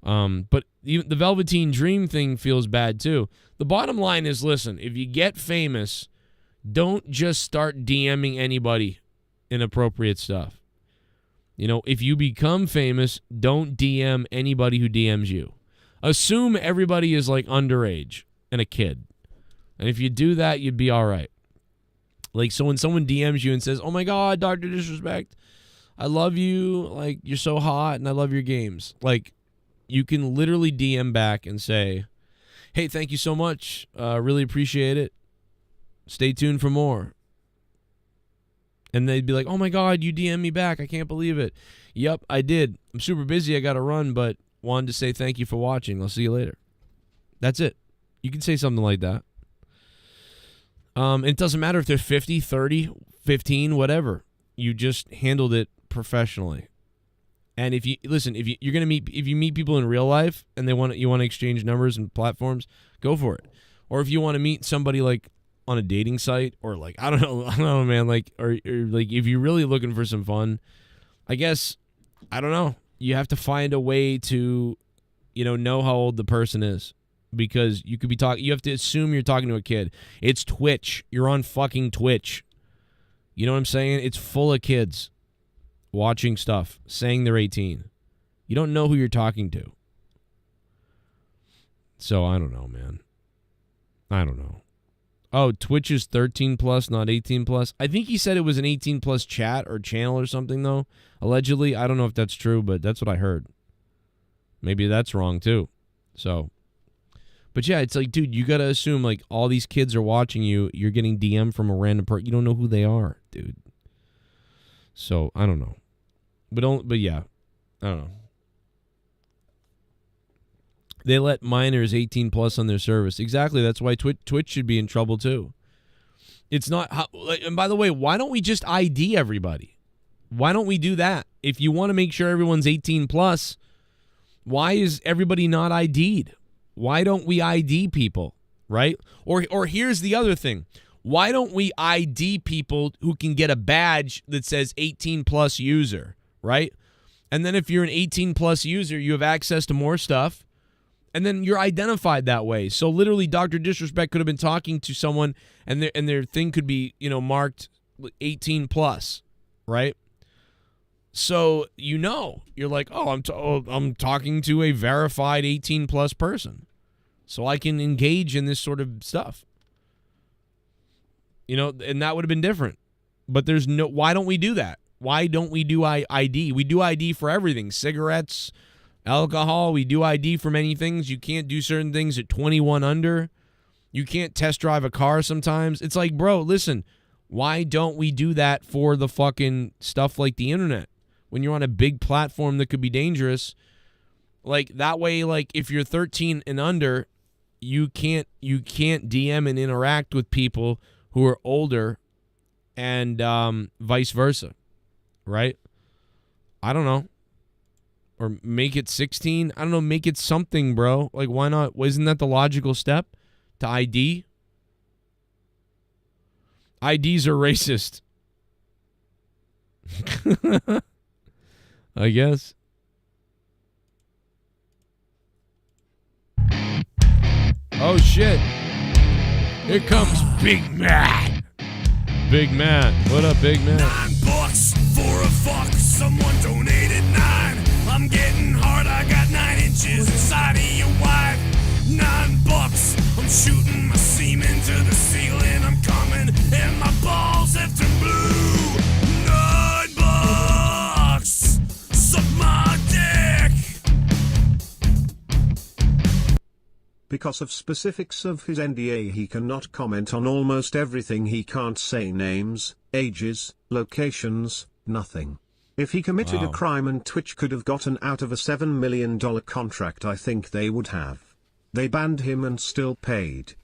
But the Velveteen Dream thing feels bad too. The bottom line is, listen, if you get famous, don't just start DMing anybody inappropriate stuff. You know, if you become famous, don't DM anybody who DMs you. Assume everybody is, like, underage and a kid. And if you do that, you'd be all right. Like, so when someone DMs you and says, oh my god, Dr. Disrespect, I love you, like, you're so hot and I love your games. Like, you can literally DM back and say, hey, thank you so much. Really appreciate it. Stay tuned for more. And they'd be like, oh my god, you DM me back. I can't believe it. Yep, I did. I'm super busy. I got to run, but wanted to say thank you for watching. I'll see you later. That's it. You can say something like that. It doesn't matter if they're 50, 30, 15, whatever. You just handled it professionally. And if you listen, if you meet people in real life and you want to exchange numbers and platforms, go for it. Or if you want to meet somebody like on a dating site, or like I don't know, man, like or like if you're really looking for some fun, I guess I don't know. You have to find a way to, know how old the person is, because you could be talking. You have to assume you're talking to a kid. It's Twitch. You're on fucking Twitch. You know what I'm saying? It's full of kids watching stuff, saying they're 18. You don't know who you're talking to. So I don't know, man. I don't know. Oh, Twitch is 13 plus, not 18 plus. I think he said it was an 18 plus chat or channel or something, though. Allegedly. I don't know if that's true, but that's what I heard. Maybe that's wrong, too. So, but yeah, it's like, dude, you got to assume, like, all these kids are watching you. You're getting DM from a random person. You don't know who they are, dude. So, I don't know. But yeah, I don't know. They let minors 18 plus on their service. Exactly. That's why Twitch should be in trouble too. It's not. And by the way, why don't we just ID everybody? Why don't we do that? If you want to make sure everyone's 18 plus, why is everybody not ID'd? Why don't we ID people, right? Or here's the other thing. Why don't we ID people who can get a badge that says 18 plus user, right? And then if you're an 18 plus user, you have access to more stuff. And then you're identified that way. So literally, Dr. Disrespect could have been talking to someone, and their thing could be, marked 18 plus, right? So you're like, oh, I'm talking to a verified 18 plus person, so I can engage in this sort of stuff. And that would have been different. But why don't we do that? Why don't we do ID? We do ID for everything: cigarettes, alcohol. We do ID for many things. You can't do certain things at 21 under. You can't test drive a car sometimes. It's like, bro, listen, why don't we do that for the fucking stuff like the internet? When you're on a big platform that could be dangerous, like that way, like if you're 13 and under, you can't DM and interact with people who are older, and vice versa, right? I don't know. Or make it 16. I don't know. Make it something, bro. Like, why not? Isn't that the logical step to ID? IDs are racist. I guess. Oh, shit. Here comes Big Matt. Big Matt. What up, Big Matt? $9 for a fuck. Someone donated 9. I'm getting hard, I got 9 inches inside of your wife. $9, I'm shooting my semen to the ceiling. I'm coming and my balls have turned blue. $9, suck my dick. Because of specifics of his NDA, he cannot comment on almost everything. He can't say names, ages, locations, nothing. If he committed a crime and Twitch could have gotten out of a $7 million contract, I think they would have. They banned him and still paid.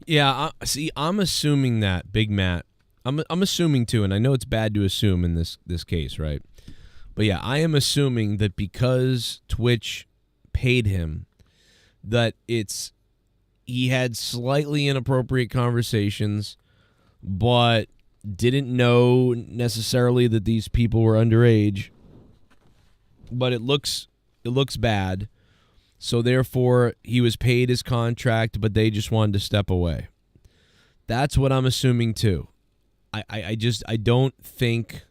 Yeah, see, I'm assuming that, Big Matt. I'm assuming too, and I know it's bad to assume in this case, right? But yeah, I am assuming that because Twitch paid him, that he had slightly inappropriate conversations, but didn't know necessarily that these people were underage, but it looks bad. So therefore, he was paid his contract, but they just wanted to step away. That's what I'm assuming too. I don't think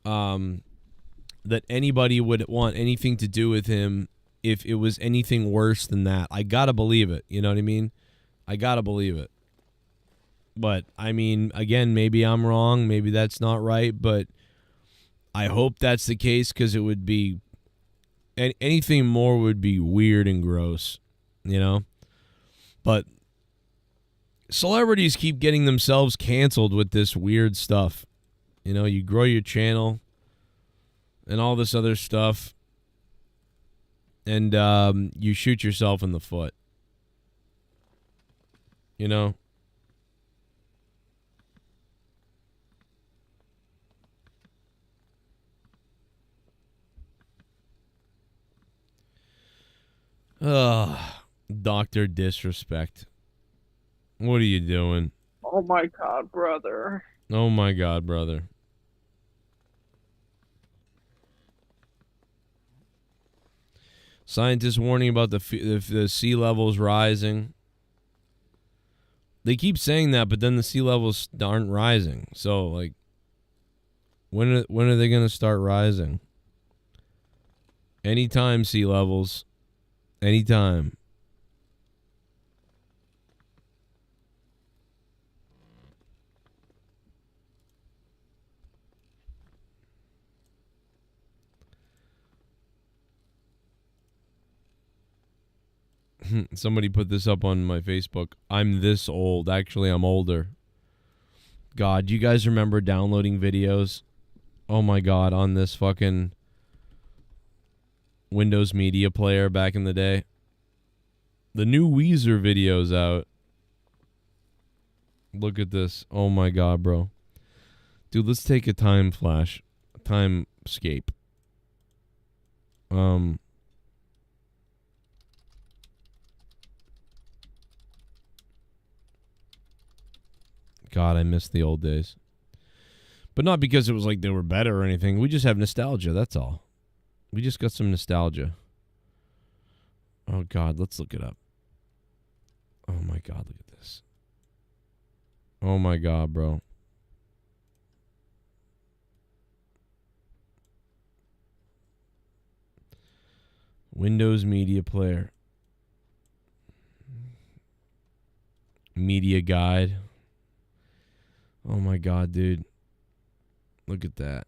that anybody would want anything to do with him if it was anything worse than that. I gotta believe it. You know what I mean? I gotta believe it. But, I mean, again, maybe I'm wrong. Maybe that's not right. But I hope that's the case, because it would be... anything more would be weird and gross, But celebrities keep getting themselves canceled with this weird stuff. You grow your channel and all this other stuff. and you shoot yourself in the foot. You know? Ugh, Dr. Disrespect. What are you doing? Oh my god, brother. Oh my god, brother. Scientists warning about the sea levels rising. They keep saying that, but then the sea levels aren't rising. So, like, when are they going to start rising? Anytime, sea levels. Anytime. Somebody put this up on my Facebook. I'm this old. Actually, I'm older. God, you guys remember downloading videos? Oh my God, on this fucking Windows Media Player back in the day. The new Weezer video's out. Look at this. Oh my God, bro. Dude, let's take a time flash. Timescape. God, I miss the old days. But not because it was like they were better or anything. We just have nostalgia, that's all. We just got some nostalgia. Oh, God, let's look it up. Oh, my God, look at this. Oh, my God, bro. Windows Media Player. Media Guide. Oh, my God, dude. Look at that.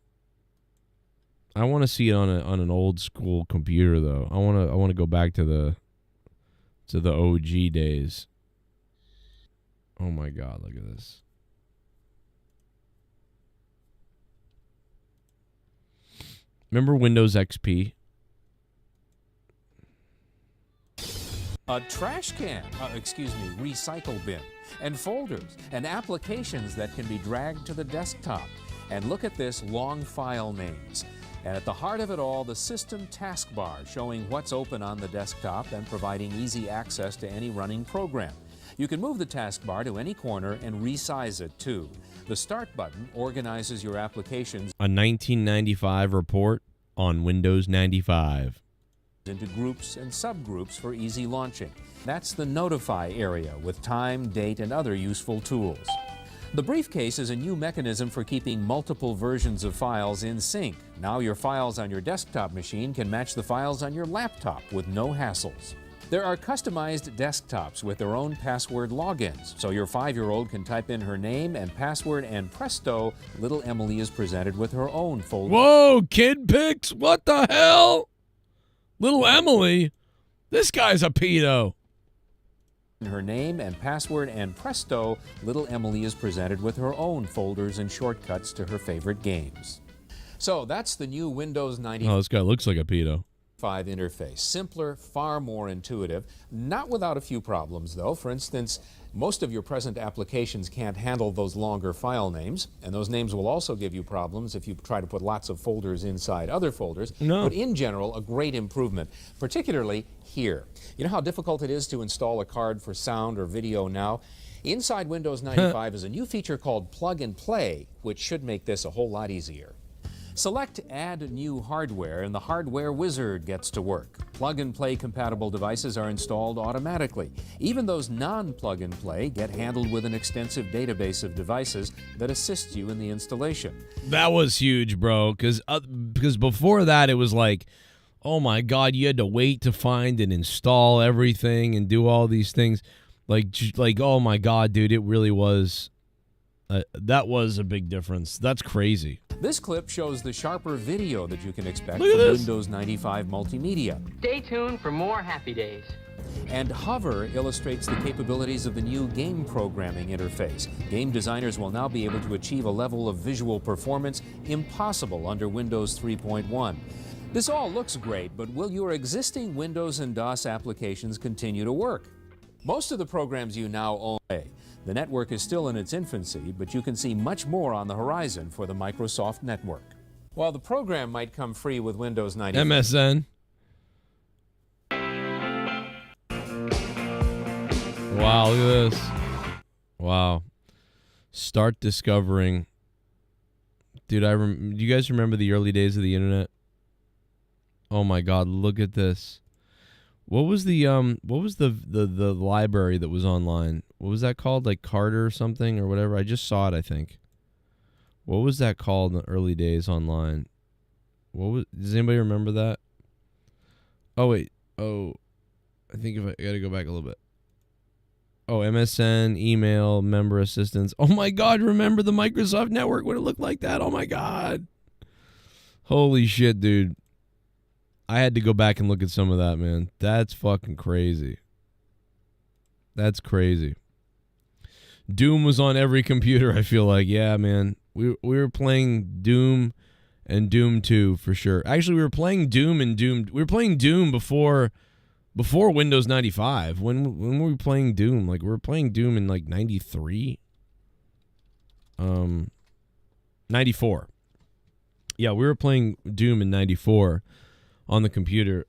I want to see it on an old school computer though. I want to go back to the OG days. Oh my God, look at this. Remember Windows XP? A trash can, recycle bin, and folders and applications that can be dragged to the desktop. And look at this, long file names. And at the heart of it all, the system taskbar showing what's open on the desktop and providing easy access to any running program. You can move the taskbar to any corner and resize it too. The Start button organizes your applications. A 1995 report on Windows 95. Into groups and subgroups for easy launching. That's the Notify area with time, date, and other useful tools. The briefcase is a new mechanism for keeping multiple versions of files in sync. Now your files on your desktop machine can match the files on your laptop with no hassles. There are customized desktops with their own password logins, so your 5-year-old can type in her name and password, and presto, little Emily is presented with her own folder. Whoa, kid pics? What the hell? Little Emily? This guy's a pedo. Her name and password, and presto, little Emily is presented with her own folders and shortcuts to her favorite games. So that's the new Windows 95. Oh, this guy looks like a pedo. Interface. Simpler, far more intuitive, not without a few problems though. For instance, most of your present applications can't handle those longer file names, and those names will also give you problems if you try to put lots of folders inside other folders. No. But in general, a great improvement, particularly here. You know how difficult it is to install a card for sound or video now? Inside Windows 95 is a new feature called Plug and Play, which should make this a whole lot easier. Select Add New Hardware, and the hardware wizard gets to work. Plug-and-play compatible devices are installed automatically. Even those non-plug-and-play get handled with an extensive database of devices that assist you in the installation. That was huge, bro, because before that it was like, oh my God, you had to wait to find and install everything and do all these things. Like oh my God, dude, it really was. That was a big difference. That's crazy. This clip shows the sharper video that you can expect Look from at this. Windows 95 Multimedia. Stay tuned for more happy days. And Hover illustrates the capabilities of the new game programming interface. Game designers will now be able to achieve a level of visual performance impossible under Windows 3.1. This all looks great, but will your existing Windows and DOS applications continue to work? Most of the programs you now own. The network is still in its infancy, but you can see much more on the horizon for the Microsoft network. While the program might come free with Windows 95. MSN. Wow, look at this. Wow. Start discovering. Dude, do you guys remember the early days of the internet? Oh my God, look at this. What was the library that was online? What was that called? Like Carter or something or whatever? I just saw it, I think. What was that called in the early days online? Does anybody remember that? Oh wait. Oh, I think I got to go back a little bit. Oh, MSN, email, member assistance. Oh my God, remember the Microsoft network when it looked like that? Oh my God. Holy shit, dude. I had to go back and look at some of that, man. That's fucking crazy. That's crazy. Doom was on every computer, I feel like. Yeah, man. We were playing Doom and Doom 2 for sure. Actually, we were playing Doom and Doom. We were playing Doom before Windows 95. When were we playing Doom? Like, we were playing Doom in like 93. 94. Yeah, we were playing Doom in 94 on the computer.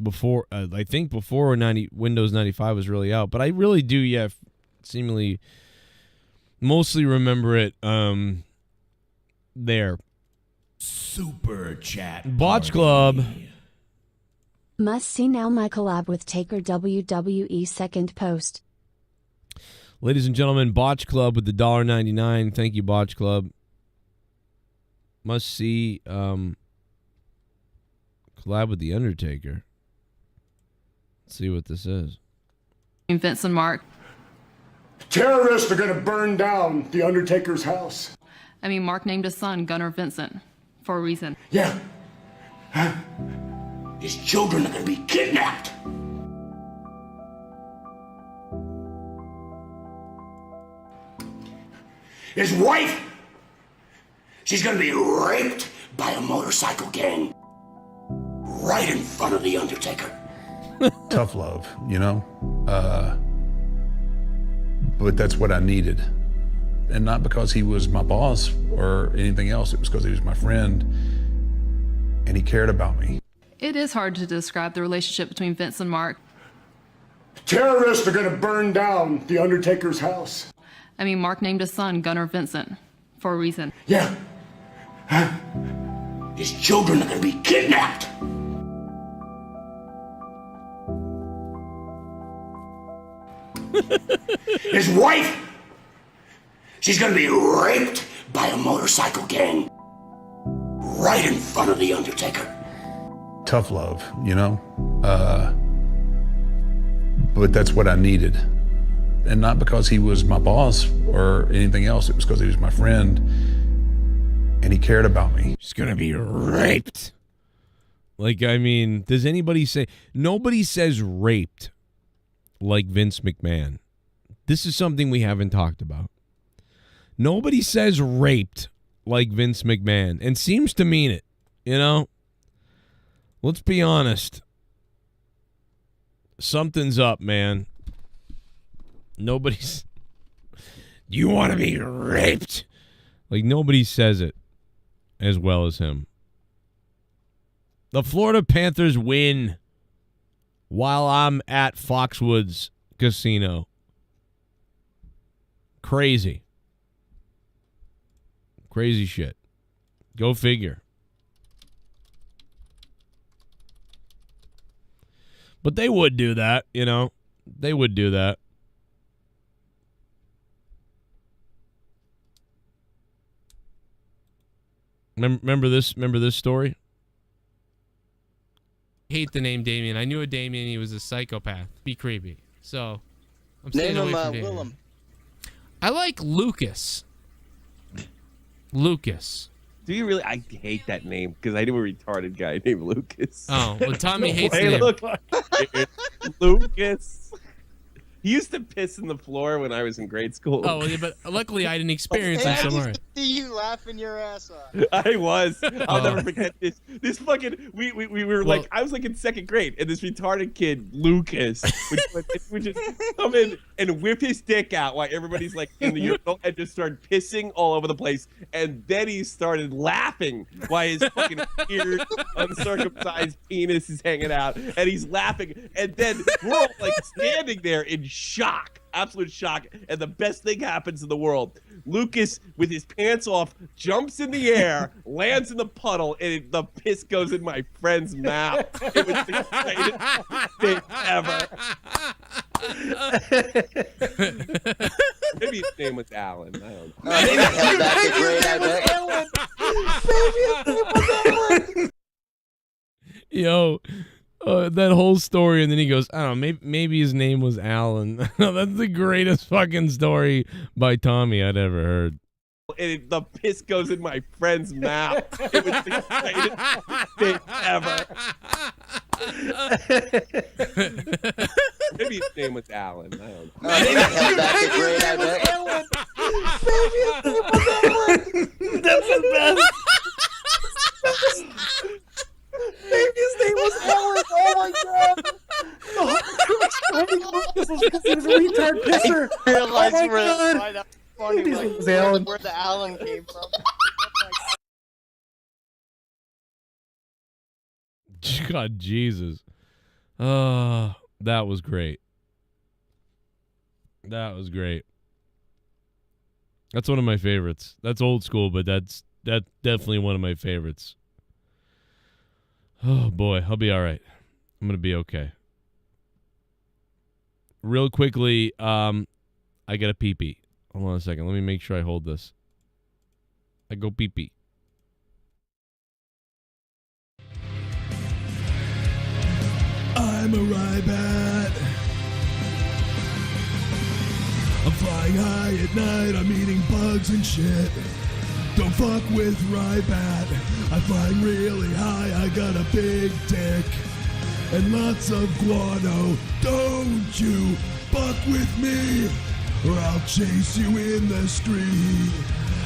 Before I think before Windows 95 was really out, but I really do, seemingly mostly remember it there. Super chat. Botch Club. Must see now my collab with Taker WWE second post. Ladies and gentlemen, Botch Club with the $1.99. Thank you, Botch Club. Must see collab with the Undertaker. Let's see what this is. Vince and Mark. Terrorists are going to burn down the Undertaker's house. I mean, Mark named his son Gunnar Vincent for a reason. Yeah. His children are going to be kidnapped. His wife, she's going to be raped by a motorcycle gang right in front of the Undertaker. Tough love, you know? But that's what I needed. And not because he was my boss or anything else. It was because he was my friend and he cared about me. It is hard to describe the relationship between Vince and Mark. Terrorists are going to burn down the Undertaker's house. I mean, Mark named his son Gunnar Vincent for a reason. Yeah. His children are going to be kidnapped. His wife, she's going to be raped by a motorcycle gang right in front of the Undertaker. Tough love, you know? But that's what I needed. And not because he was my boss or anything else. It was because he was my friend and he cared about me. She's going to be raped. Like, I mean, does anybody say... Nobody says raped like Vince McMahon. This is something we haven't talked about. Nobody says raped like Vince McMahon and seems to mean it, you know? Let's be honest. Something's up, man. Nobody's... You want to be raped? Like, nobody says it as well as him. The Florida Panthers win while I'm at Foxwoods Casino. Crazy. Crazy shit. Go figure. But they would do that, you know. They would do that. Remember this story? I hate the name Damien. I knew a Damien. He was a psychopath. Be creepy. So I'm staying Name away him from Damien. Willem. I like Lucas. Lucas. Do you really? I hate that name because I knew a retarded guy named Lucas. Oh, well, Tommy hates Hey, the name. look, Lucas. He used to piss in the floor when I was in grade school. Oh, yeah, but luckily I didn't experience him somewhere. you laughing your ass off. I was. I'll never forget this. This fucking we were like, I was like in second grade, and this retarded kid Lucas would just come in and whip his dick out while everybody's like in the urinal and just start pissing all over the place, and then he started laughing while his fucking weird uncircumcised penis is hanging out, and he's laughing, and then we're all like standing there in shock, absolute shock, and the best thing happens in the world. Lucas, with his pants off, jumps in the air, lands in the puddle, and the piss goes in my friend's mouth. It was the greatest thing ever. Maybe his name was Alan. I don't know. Maybe his name was Alan. Yo, that whole story, and then he goes, I don't know, maybe his name was Alan. That's the greatest fucking story by Tommy I'd ever heard. And the piss goes in my friend's mouth. It was the greatest thing ever. Maybe his name was Alan. I don't know. Maybe his name was Alan. That's the best. Maybe his name was Alan. Oh my god. This was because he was a retard pisser. I realized why that was funny. Like, where the Alan came from. God, Jesus. That was great. That was great. That's one of my favorites. That's old school, but that's definitely one of my favorites. Oh, boy. I'll be all right. I'm going to be okay. Real quickly, I got a pee-pee. Hold on a second. Let me make sure I hold this. I go pee-pee. I'm a Rybat. I'm flying high at night, I'm eating bugs and shit. Don't fuck with Rybat. I'm flying really high, I got a big dick and lots of guano. Don't you fuck with me, or I'll chase you in the street.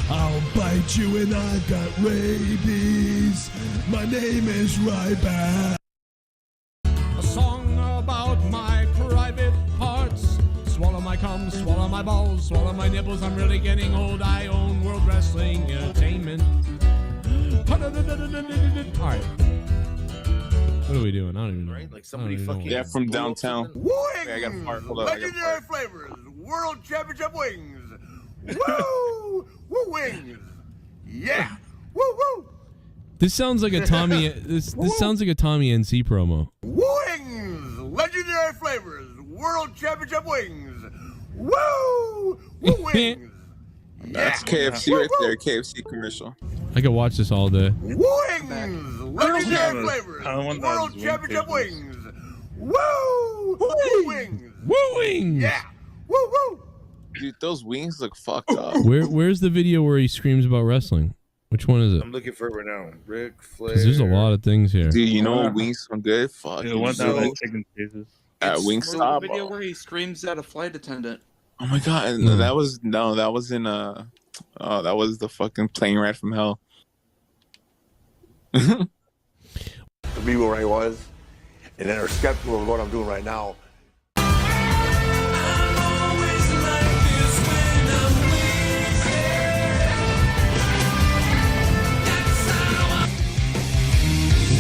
I'll bite you and I've got rabies. My name is Rybat. A song about my private parts. Swallow my cum, swallow my balls, swallow my nipples. I'm really getting old. I own World Wrestling Entertainment. Alright. What are we doing? I don't even know. Right? Like somebody fucking... Yeah, from downtown. Wings! Okay, I got a part. Hold on, Legendary flavors! World Championship wings! Woo! Woo wings! Yeah! Woo woo! This sounds like a Tommy. This sounds like a Tommy NC promo. Wings! Legendary flavors! World Championship wings! Woo! Woo wings! That's KFC right there. KFC commercial. I could watch this all day. Wings! Legendary flavors! World Championship wings! Woo! Woo wings! Woo wings! Yeah! Woo woo! Dude, those wings look fucked up. Where's the video where he screams about wrestling? Which one is it? I'm looking for it right now. Ric Flair. Because there's a lot of things here. Dude, you know wings are good? Fuck. Yeah, 1,000 chicken pieces. At Wingstop. The video where he screams at a flight attendant. Oh my god, and that was in that was the fucking plane ride from hell. The people where I was, and then are skeptical of what I'm doing right now.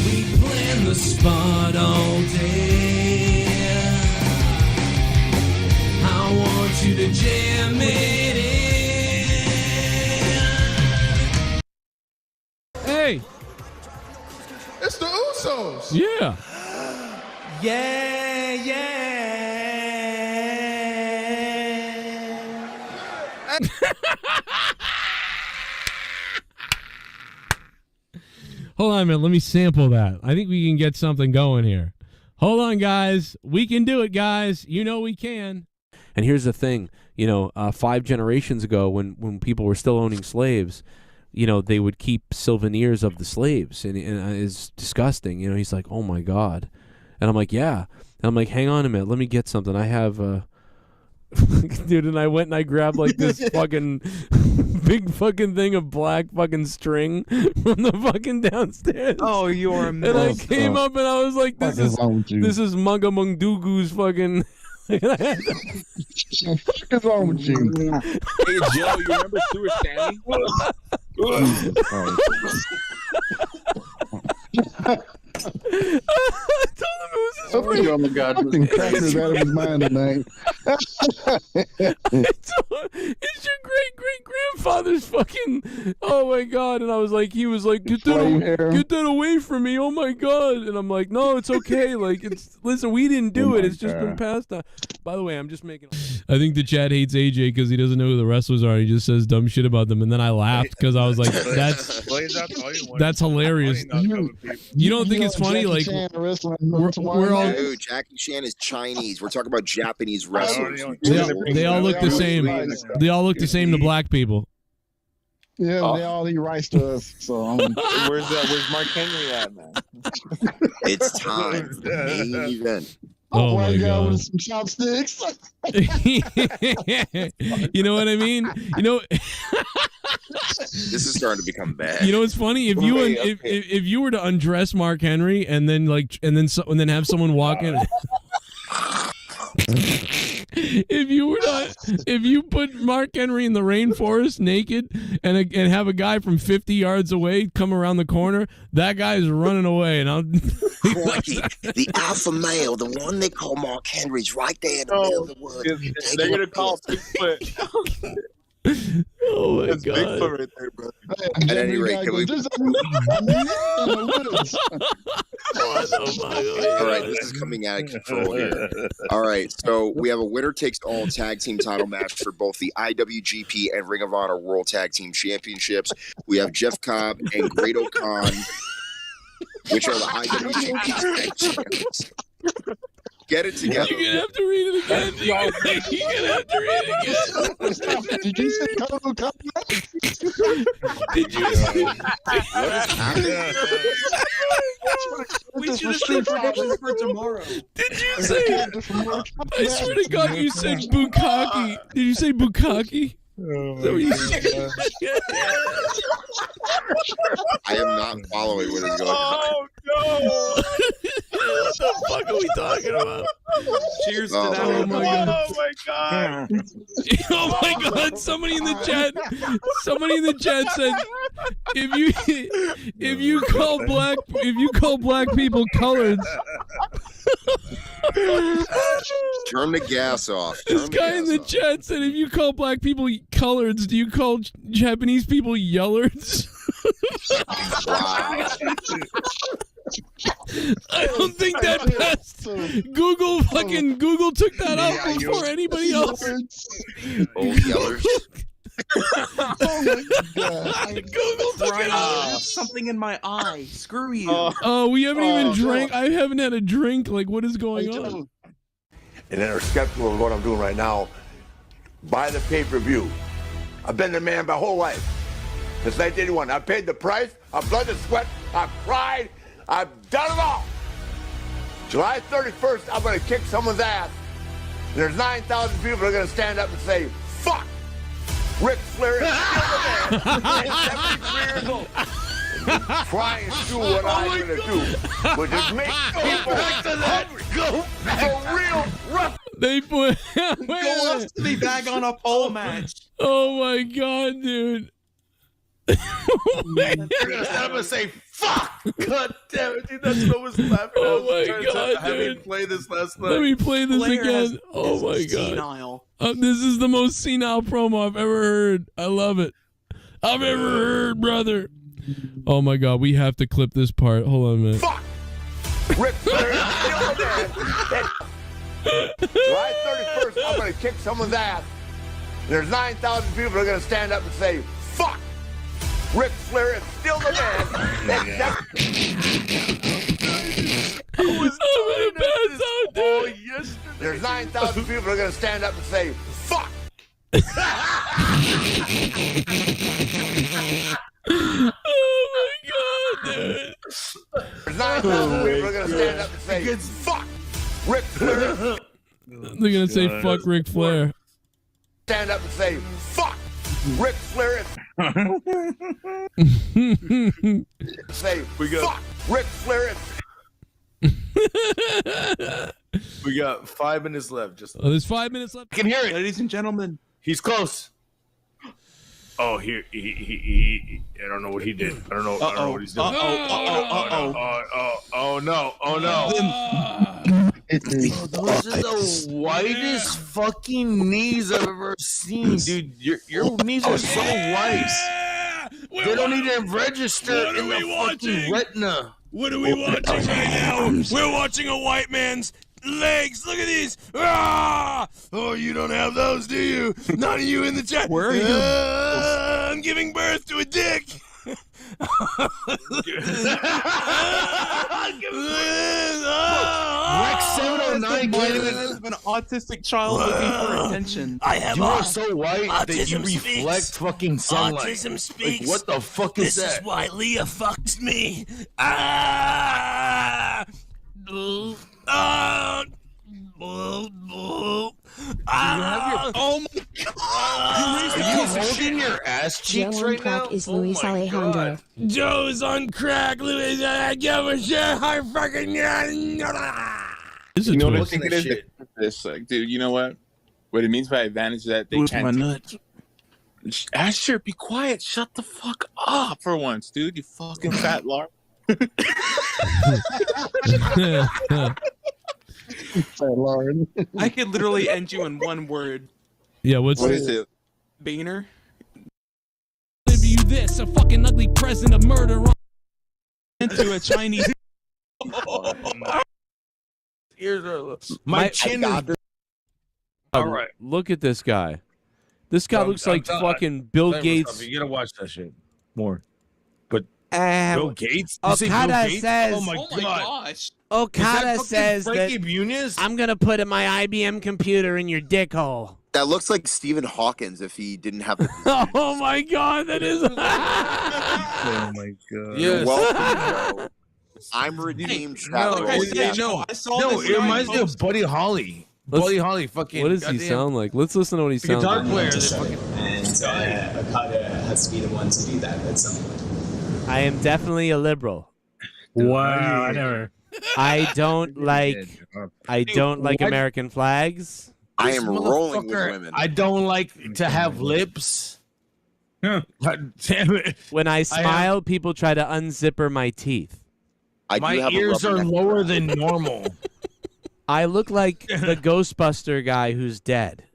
We plan the spot all day. I want you to jam it in. Hey! It's the Usos! Yeah! Yeah, yeah. Hold on a minute. Let me sample that. I think we can get something going here. Hold on, guys. We can do it, guys. You know we can. And here's the thing. 5 generations ago when people were still owning slaves, they would keep souvenirs of the slaves. And it's disgusting. He's like, oh, my God. And I'm like, yeah. And I'm like, hang on a minute. Let me get something. I have... Dude, and I went and I grabbed like this fucking big fucking thing of black fucking string from the fucking downstairs. Oh, you are a And I came up and I was like, this is Munga Mungdugu's fucking. What is wrong with you? Hey Joe, you remember Stuart Stanley? I told him it was his Oh my God! Fucking crackers out of his mind tonight. It's your great grandfather's fucking. Oh my God! And I was like, he was like, get that away from me! Oh my God! And I'm like, no, it's okay. Like, it's listen, we didn't do it. It's just been passed on. By the way, I'm just making. I think the chat hates AJ because he doesn't know who the wrestlers are. He just says dumb shit about them, and then I laughed because I was like, that's hilarious. You don't think it's funny? Like, we're all. Dude, Jackie Chan is Chinese. We're talking about Japanese wrestlers. They all look the same. They all look the same to black people. Yeah, they all eat rice to us. So where's Mark Henry at, man? It's time. Main event. Oh my God, with some chopsticks. You know what I mean? You know. This is starting to become bad. You know what's funny? If you if you were to undress Mark Henry and then then have someone walk in. If you put Mark Henry in the rainforest naked and have a guy from 50 yards away come around the corner, that guy is running away. And I'll the alpha male, the one they call Mark Henry's right there in the middle of the woods. They're gonna call Bigfoot. Oh my That's God! Bigfoot right there, bro. At any rate, can we? All right, this is coming out of control here. All right, so we have a winner takes all tag team title match for both the IWGP and Ring of Honor World Tag Team Championships. We have Jeff Cobb and Great Khan, which are the IWGP tag champions. Get it together. You're gonna have to read it again. You're gonna have to read it again. Did you say Total Combat? Did you say? We should have seen predictions for tomorrow. Did you say? I swear to God, you said Bukkake. Did you say Bukkake? I am not following what is going on. Oh no! What the fuck are we talking about? Cheers to Oh, that. Oh my God! Oh my God! Oh my God! Somebody in the chat said, if you call black people coloreds. Turn the gas off. This guy in the chat said, if you call black people coloreds, do you call Japanese people yellards? I don't think that passed. Google took that out before anybody else. Old yellers. Oh my God! Google took it out. There's something in my eye. Screw you. Oh, we haven't even drank. I haven't had a drink. Like, what is going on? And that are skeptical of what I'm doing right now, buy the pay-per-view. I've been the man my whole life. Since 1981. I paid the price. I've blood and sweat. I've cried. I've done it all. July 31st, I'm going to kick someone's ass. There's 9,000 people that are going to stand up and say, fuck. Ric Flair is still the man. He's 73 years old. Try and do what I'm going to do, which is make people hungry. Go for real rough. They put. Go up to me back on a pole match. Oh my God, dude. You're going to stand up and say, fuck. God damn it, dude. That's what I was laughing at. Oh my God, dude. Play this last night. Let me play this Flair again. Oh my God. Senile. This is the most senile promo I've ever heard. I love it. I've ever heard, brother. Oh my God, we have to clip this part. Hold on a minute. Fuck! Ric Flair is still the man. July 31st, I'm going to kick someone's ass. There's 9,000 people that are going to stand up and say, fuck! Ric Flair is still the man. I'm gonna pass out, dude. There's 9,000 people that are going to stand up and say, fuck! Oh my God, dude. There's 9,000 people that are going to stand up and say, fuck! Ric Flair. They're gonna say fuck Ric Flair. Stand up and say, fuck! Ric Flair. Say, We got- fuck Ric Flair. We got 5 minutes left. Just Oh, there's 5 minutes left. I can hear it. Ladies and gentlemen. He's close. Oh, here he I don't know what he did. I don't know what he's doing. Oh no. Oh no. Those are the whitest fucking knees I've ever seen, dude. Your knees are so white. They don't even register in the fucking retina. What are we watching right now? We're watching a white man's legs. Look at these. Ah! Oh, you don't have those, do you? None of you in the chat. Where are you? I'm giving birth to a dick. Rex That's 709 the can't mother even. of an autistic child looking for attention. I have You are so white that you autism reflect speaks. fucking sunlight. Autism speaks. Like, what the fuck is This that? is why Leah fucks me. Ah! Ah! Oh my Are you holding your ass cheeks Joe on right now? crack is Luis Alejandro. Joe's on crack. Luis, I give a shit. I fucking. This is You know what I twist. think it is? This, like, dude, you know what? What it means by advantage is that they Where's my can't. nut? Asher, be quiet. Shut the fuck up for once, dude. You fucking fat lark. Lord. I could literally end you in one word. Yeah, what's What is it? Boehner. Give you this, a fucking ugly present of murder Into a Chinese. Ears are My chin is. All right. Look at this guy. This guy looks like fucking Bill Gates. You gotta watch that shit more. But Bill Gates? You say Bill Okada Gates? says. Oh my god. gosh. Okada says that Frankie Muniz? I'm gonna put my IBM computer in your dick hole. That looks like Stephen Hawkins if he didn't have the. Oh my god, that is. Oh my god. You're welcome, Joe. I'm redeemed. No, I saw no, this it guy reminds me post- of Buddy Holly. Let's- Buddy Holly, fucking. What does he goddamn sound like? Let's listen to what he sounds guitar like. player. That fucking. And Okada has to be the one to do that at some point. I am definitely a liberal. Wow, I never. I don't like. I don't like what? American flags. I This am rolling with motherfucker, women. I don't like to have lips. God damn it. When I smile, people try to unzipper my teeth. I do My have a ears rubber are neck. lower than normal. I look like the Ghostbuster guy who's dead.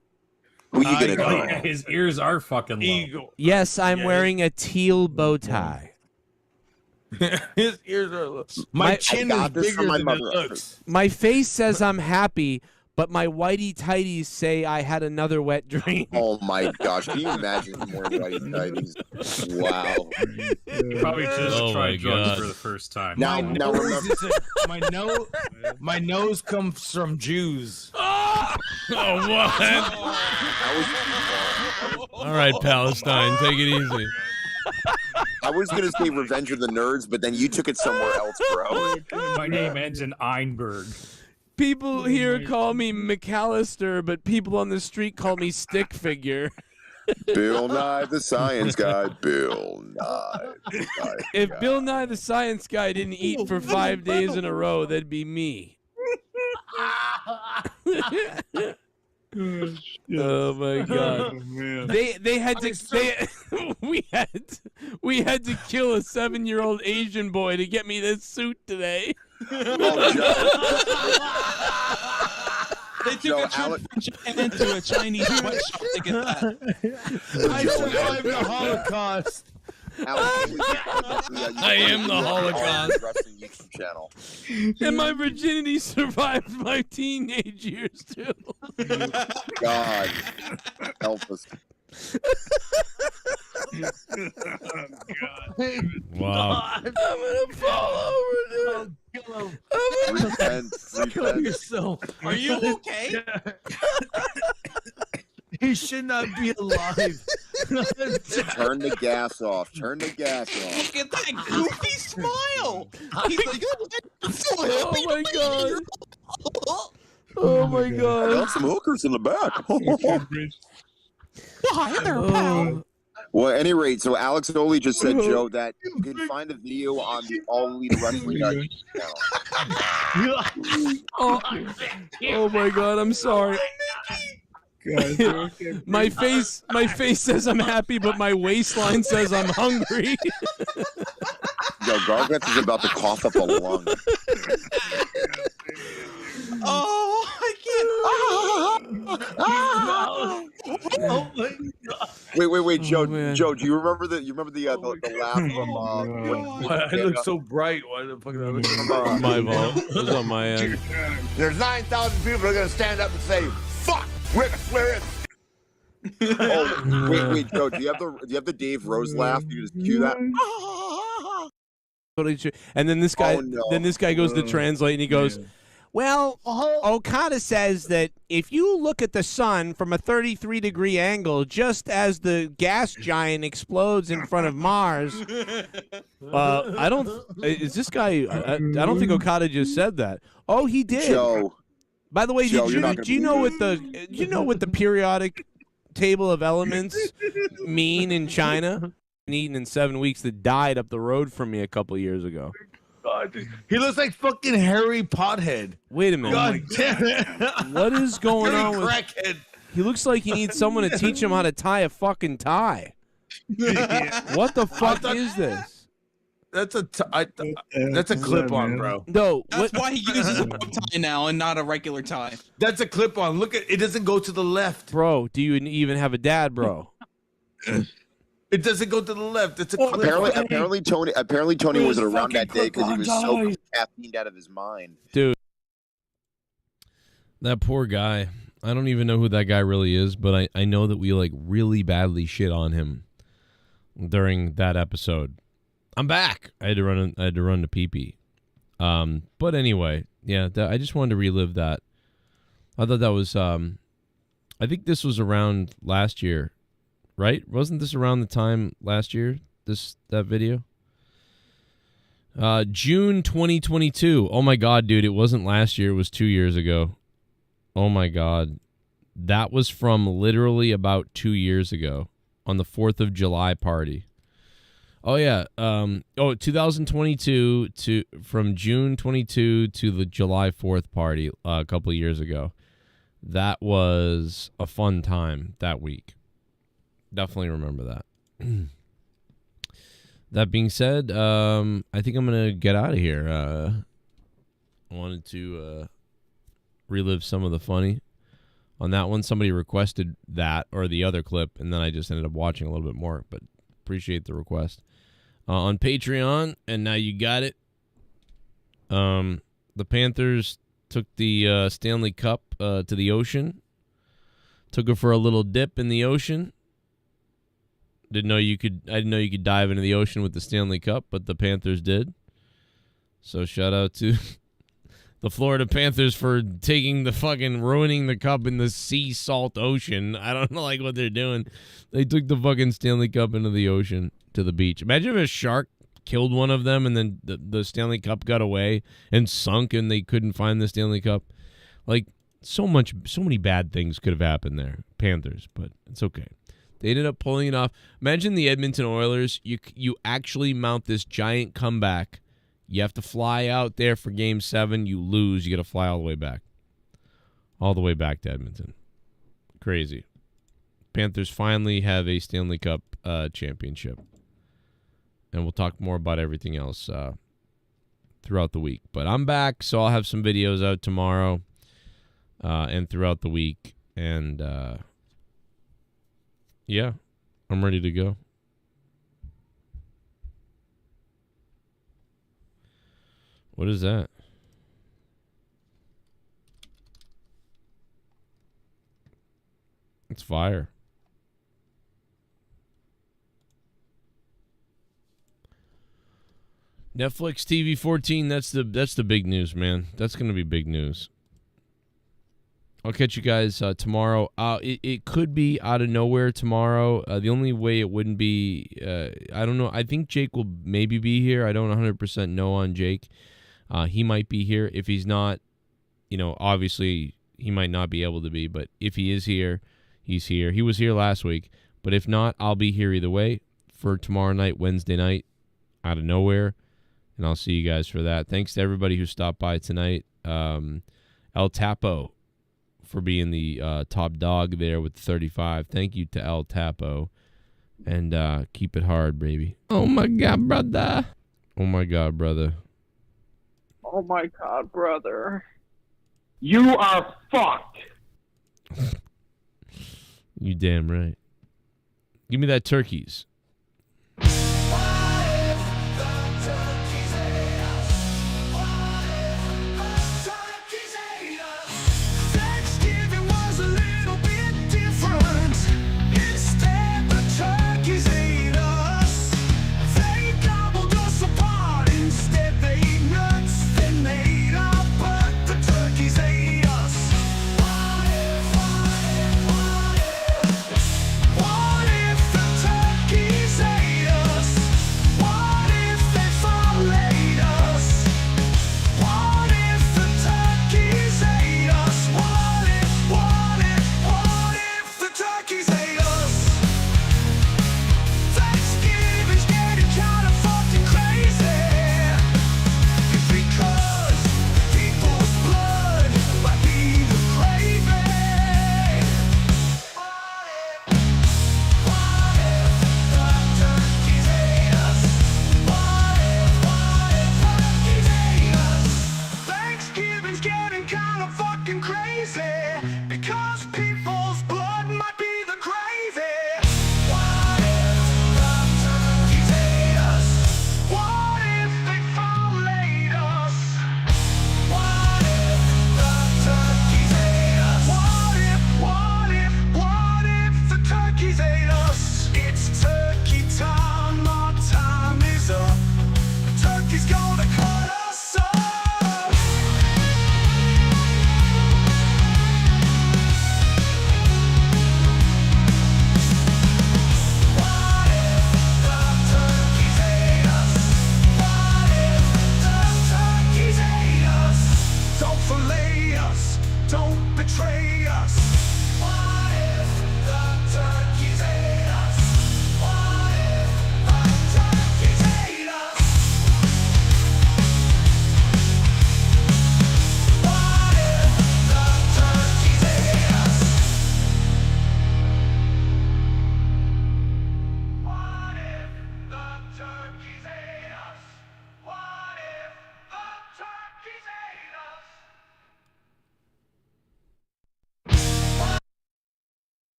Who you gonna Oh, call? yeah, his ears are fucking low. Eagle. Yes, I'm wearing a teal bow tie. His ears are low. My chin I is got this bigger from my than it mother. looks. My face says I'm happy, but my whitey tighties say I had another wet dream. Oh my gosh! Can you imagine more white nighties? Wow. You probably just Oh my tried drugs God. for the first time. Now, now remember. My nose comes from Jews. Oh, what? All right, Palestine, take it easy. I was gonna say Revenge of the Nerds, but then you took it somewhere else, bro. My name ends in Einberg. People here call me McAllister, but people on the street call me Stick Figure. Bill Nye the Science Guy. Bill Nye. The Science If Guy. Bill Nye the Science Guy didn't eat for 5 days in a row, that'd be me. Oh my god. They had to we had to kill a 7-year-old Asian boy to get me this suit today. They took Joe, a trip from Japan to a Chinese sweatshop to get that. I survived the Holocaust. I am the Holocaust. Wrestling YouTube channel. And my virginity survived my teenage years too. God, help us. Wow. I'm gonna fall over, dude. Repent, repent. yourself. Are you okay? He should not be alive. Turn the gas off. Turn the gas off. Look at that goofy smile. He's like, I'm so happy. Oh my god. Oh my I god. got some hookers in the back. Hi there, pal. Well, at any rate, so Alex Oli just said, Joe, that you can find a video on the All Elite Wrestling YouTube channel. Oh my God, I'm sorry. my face says I'm happy, but my waistline says I'm hungry. Yo, Gargantz is about to cough up a lung. Oh, I can't. Oh my God. Wait, Joe. Joe, do you remember the laugh from? I look so bright. Why the fuck did I look so bright? My fault. It was on my end. There's 9,000 people that are going to stand up and say, fuck Rick Flair. Oh, wait, Joe. Do you have the Dave Rose laugh? You just cue that. And then this guy, goes to translate, and he goes, "Well, Okada says that if you look at the sun from a 33-degree angle, just as the gas giant explodes in front of Mars." I don't. Is this guy? I don't think Okada just said that. Oh, he did. Joe. By the way, Joe, do you know what the periodic table of elements mean in China? Eaten in 7 weeks that died up the road from me a couple years ago. God, he looks like fucking Harry Pothead. Wait a minute. God damn it. What is going Harry on with crackhead. He looks like he needs someone to teach him how to tie a fucking tie. What the fuck is this? That's a clip-on, bro. No, that's why he uses a bow tie now and not a regular tie. That's a clip-on. Look at it. Doesn't go to the left, bro. Do you even have a dad, bro? It doesn't go to the left. It's a clip. Apparently Tony was around that day because he was so caffeined out of his mind. Dude, that poor guy. I don't even know who that guy really is, but I know that we like really badly shit on him during that episode. I'm back. I had to run to pee-pee. But anyway, yeah, I just wanted to relive that. I thought that was I think this was around last year. Right? Wasn't this around the time last year, that video? June 2022. Oh my God, dude, it wasn't last year, it was 2 years ago. Oh my God. That was from literally about 2 years ago on the 4th of July party. Oh yeah. 2022 from June 22 to the July 4th party a couple of years ago. That was a fun time that week. Definitely remember that. That being said, I think I'm going to get out of here. I wanted to relive some of the funny on that one. Somebody requested that or the other clip, and then I just ended up watching a little bit more, but appreciate the request. On Patreon, and now you got it. The Panthers took the Stanley Cup to the ocean. Took it for a little dip in the ocean. I didn't know you could dive into the ocean with the Stanley Cup, but the Panthers did. So shout out to the Florida Panthers for ruining the cup in the sea salt ocean. I don't know like what they're doing. They took the fucking Stanley Cup into the ocean to the beach. Imagine if a shark killed one of them and then the Stanley Cup got away and sunk and they couldn't find the Stanley Cup. Like so many bad things could have happened there, Panthers, but it's okay. They ended up pulling it off. Imagine the Edmonton Oilers. You actually mount this giant comeback. You have to fly out there for Game 7. You lose. You got to fly all the way back. All the way back to Edmonton. Crazy. Panthers finally have a Stanley Cup championship. And we'll talk more about everything else throughout the week. But I'm back, so I'll have some videos out tomorrow and throughout the week. And yeah, I'm ready to go. What is that? It's fire. Netflix TV 14, that's the big news, man. That's going to be big news. I'll catch you guys tomorrow. It could be out of nowhere tomorrow. The only way it wouldn't be, I don't know. I think Jake will maybe be here. I don't 100% know on Jake. He might be here. If he's not, obviously he might not be able to be. But if he is here, he's here. He was here last week. But if not, I'll be here either way for tomorrow night, Wednesday night, out of nowhere. And I'll see you guys for that. Thanks to everybody who stopped by tonight. El Tapo for being the top dog there with 35. Thank you to El Tapo. And keep it hard, baby. Oh, my God, brother. Oh, my God, brother. Oh, my God, brother. You are fucked. You damn right. Give me that turkeys. Thanksgiving's getting kind of fucking crazy because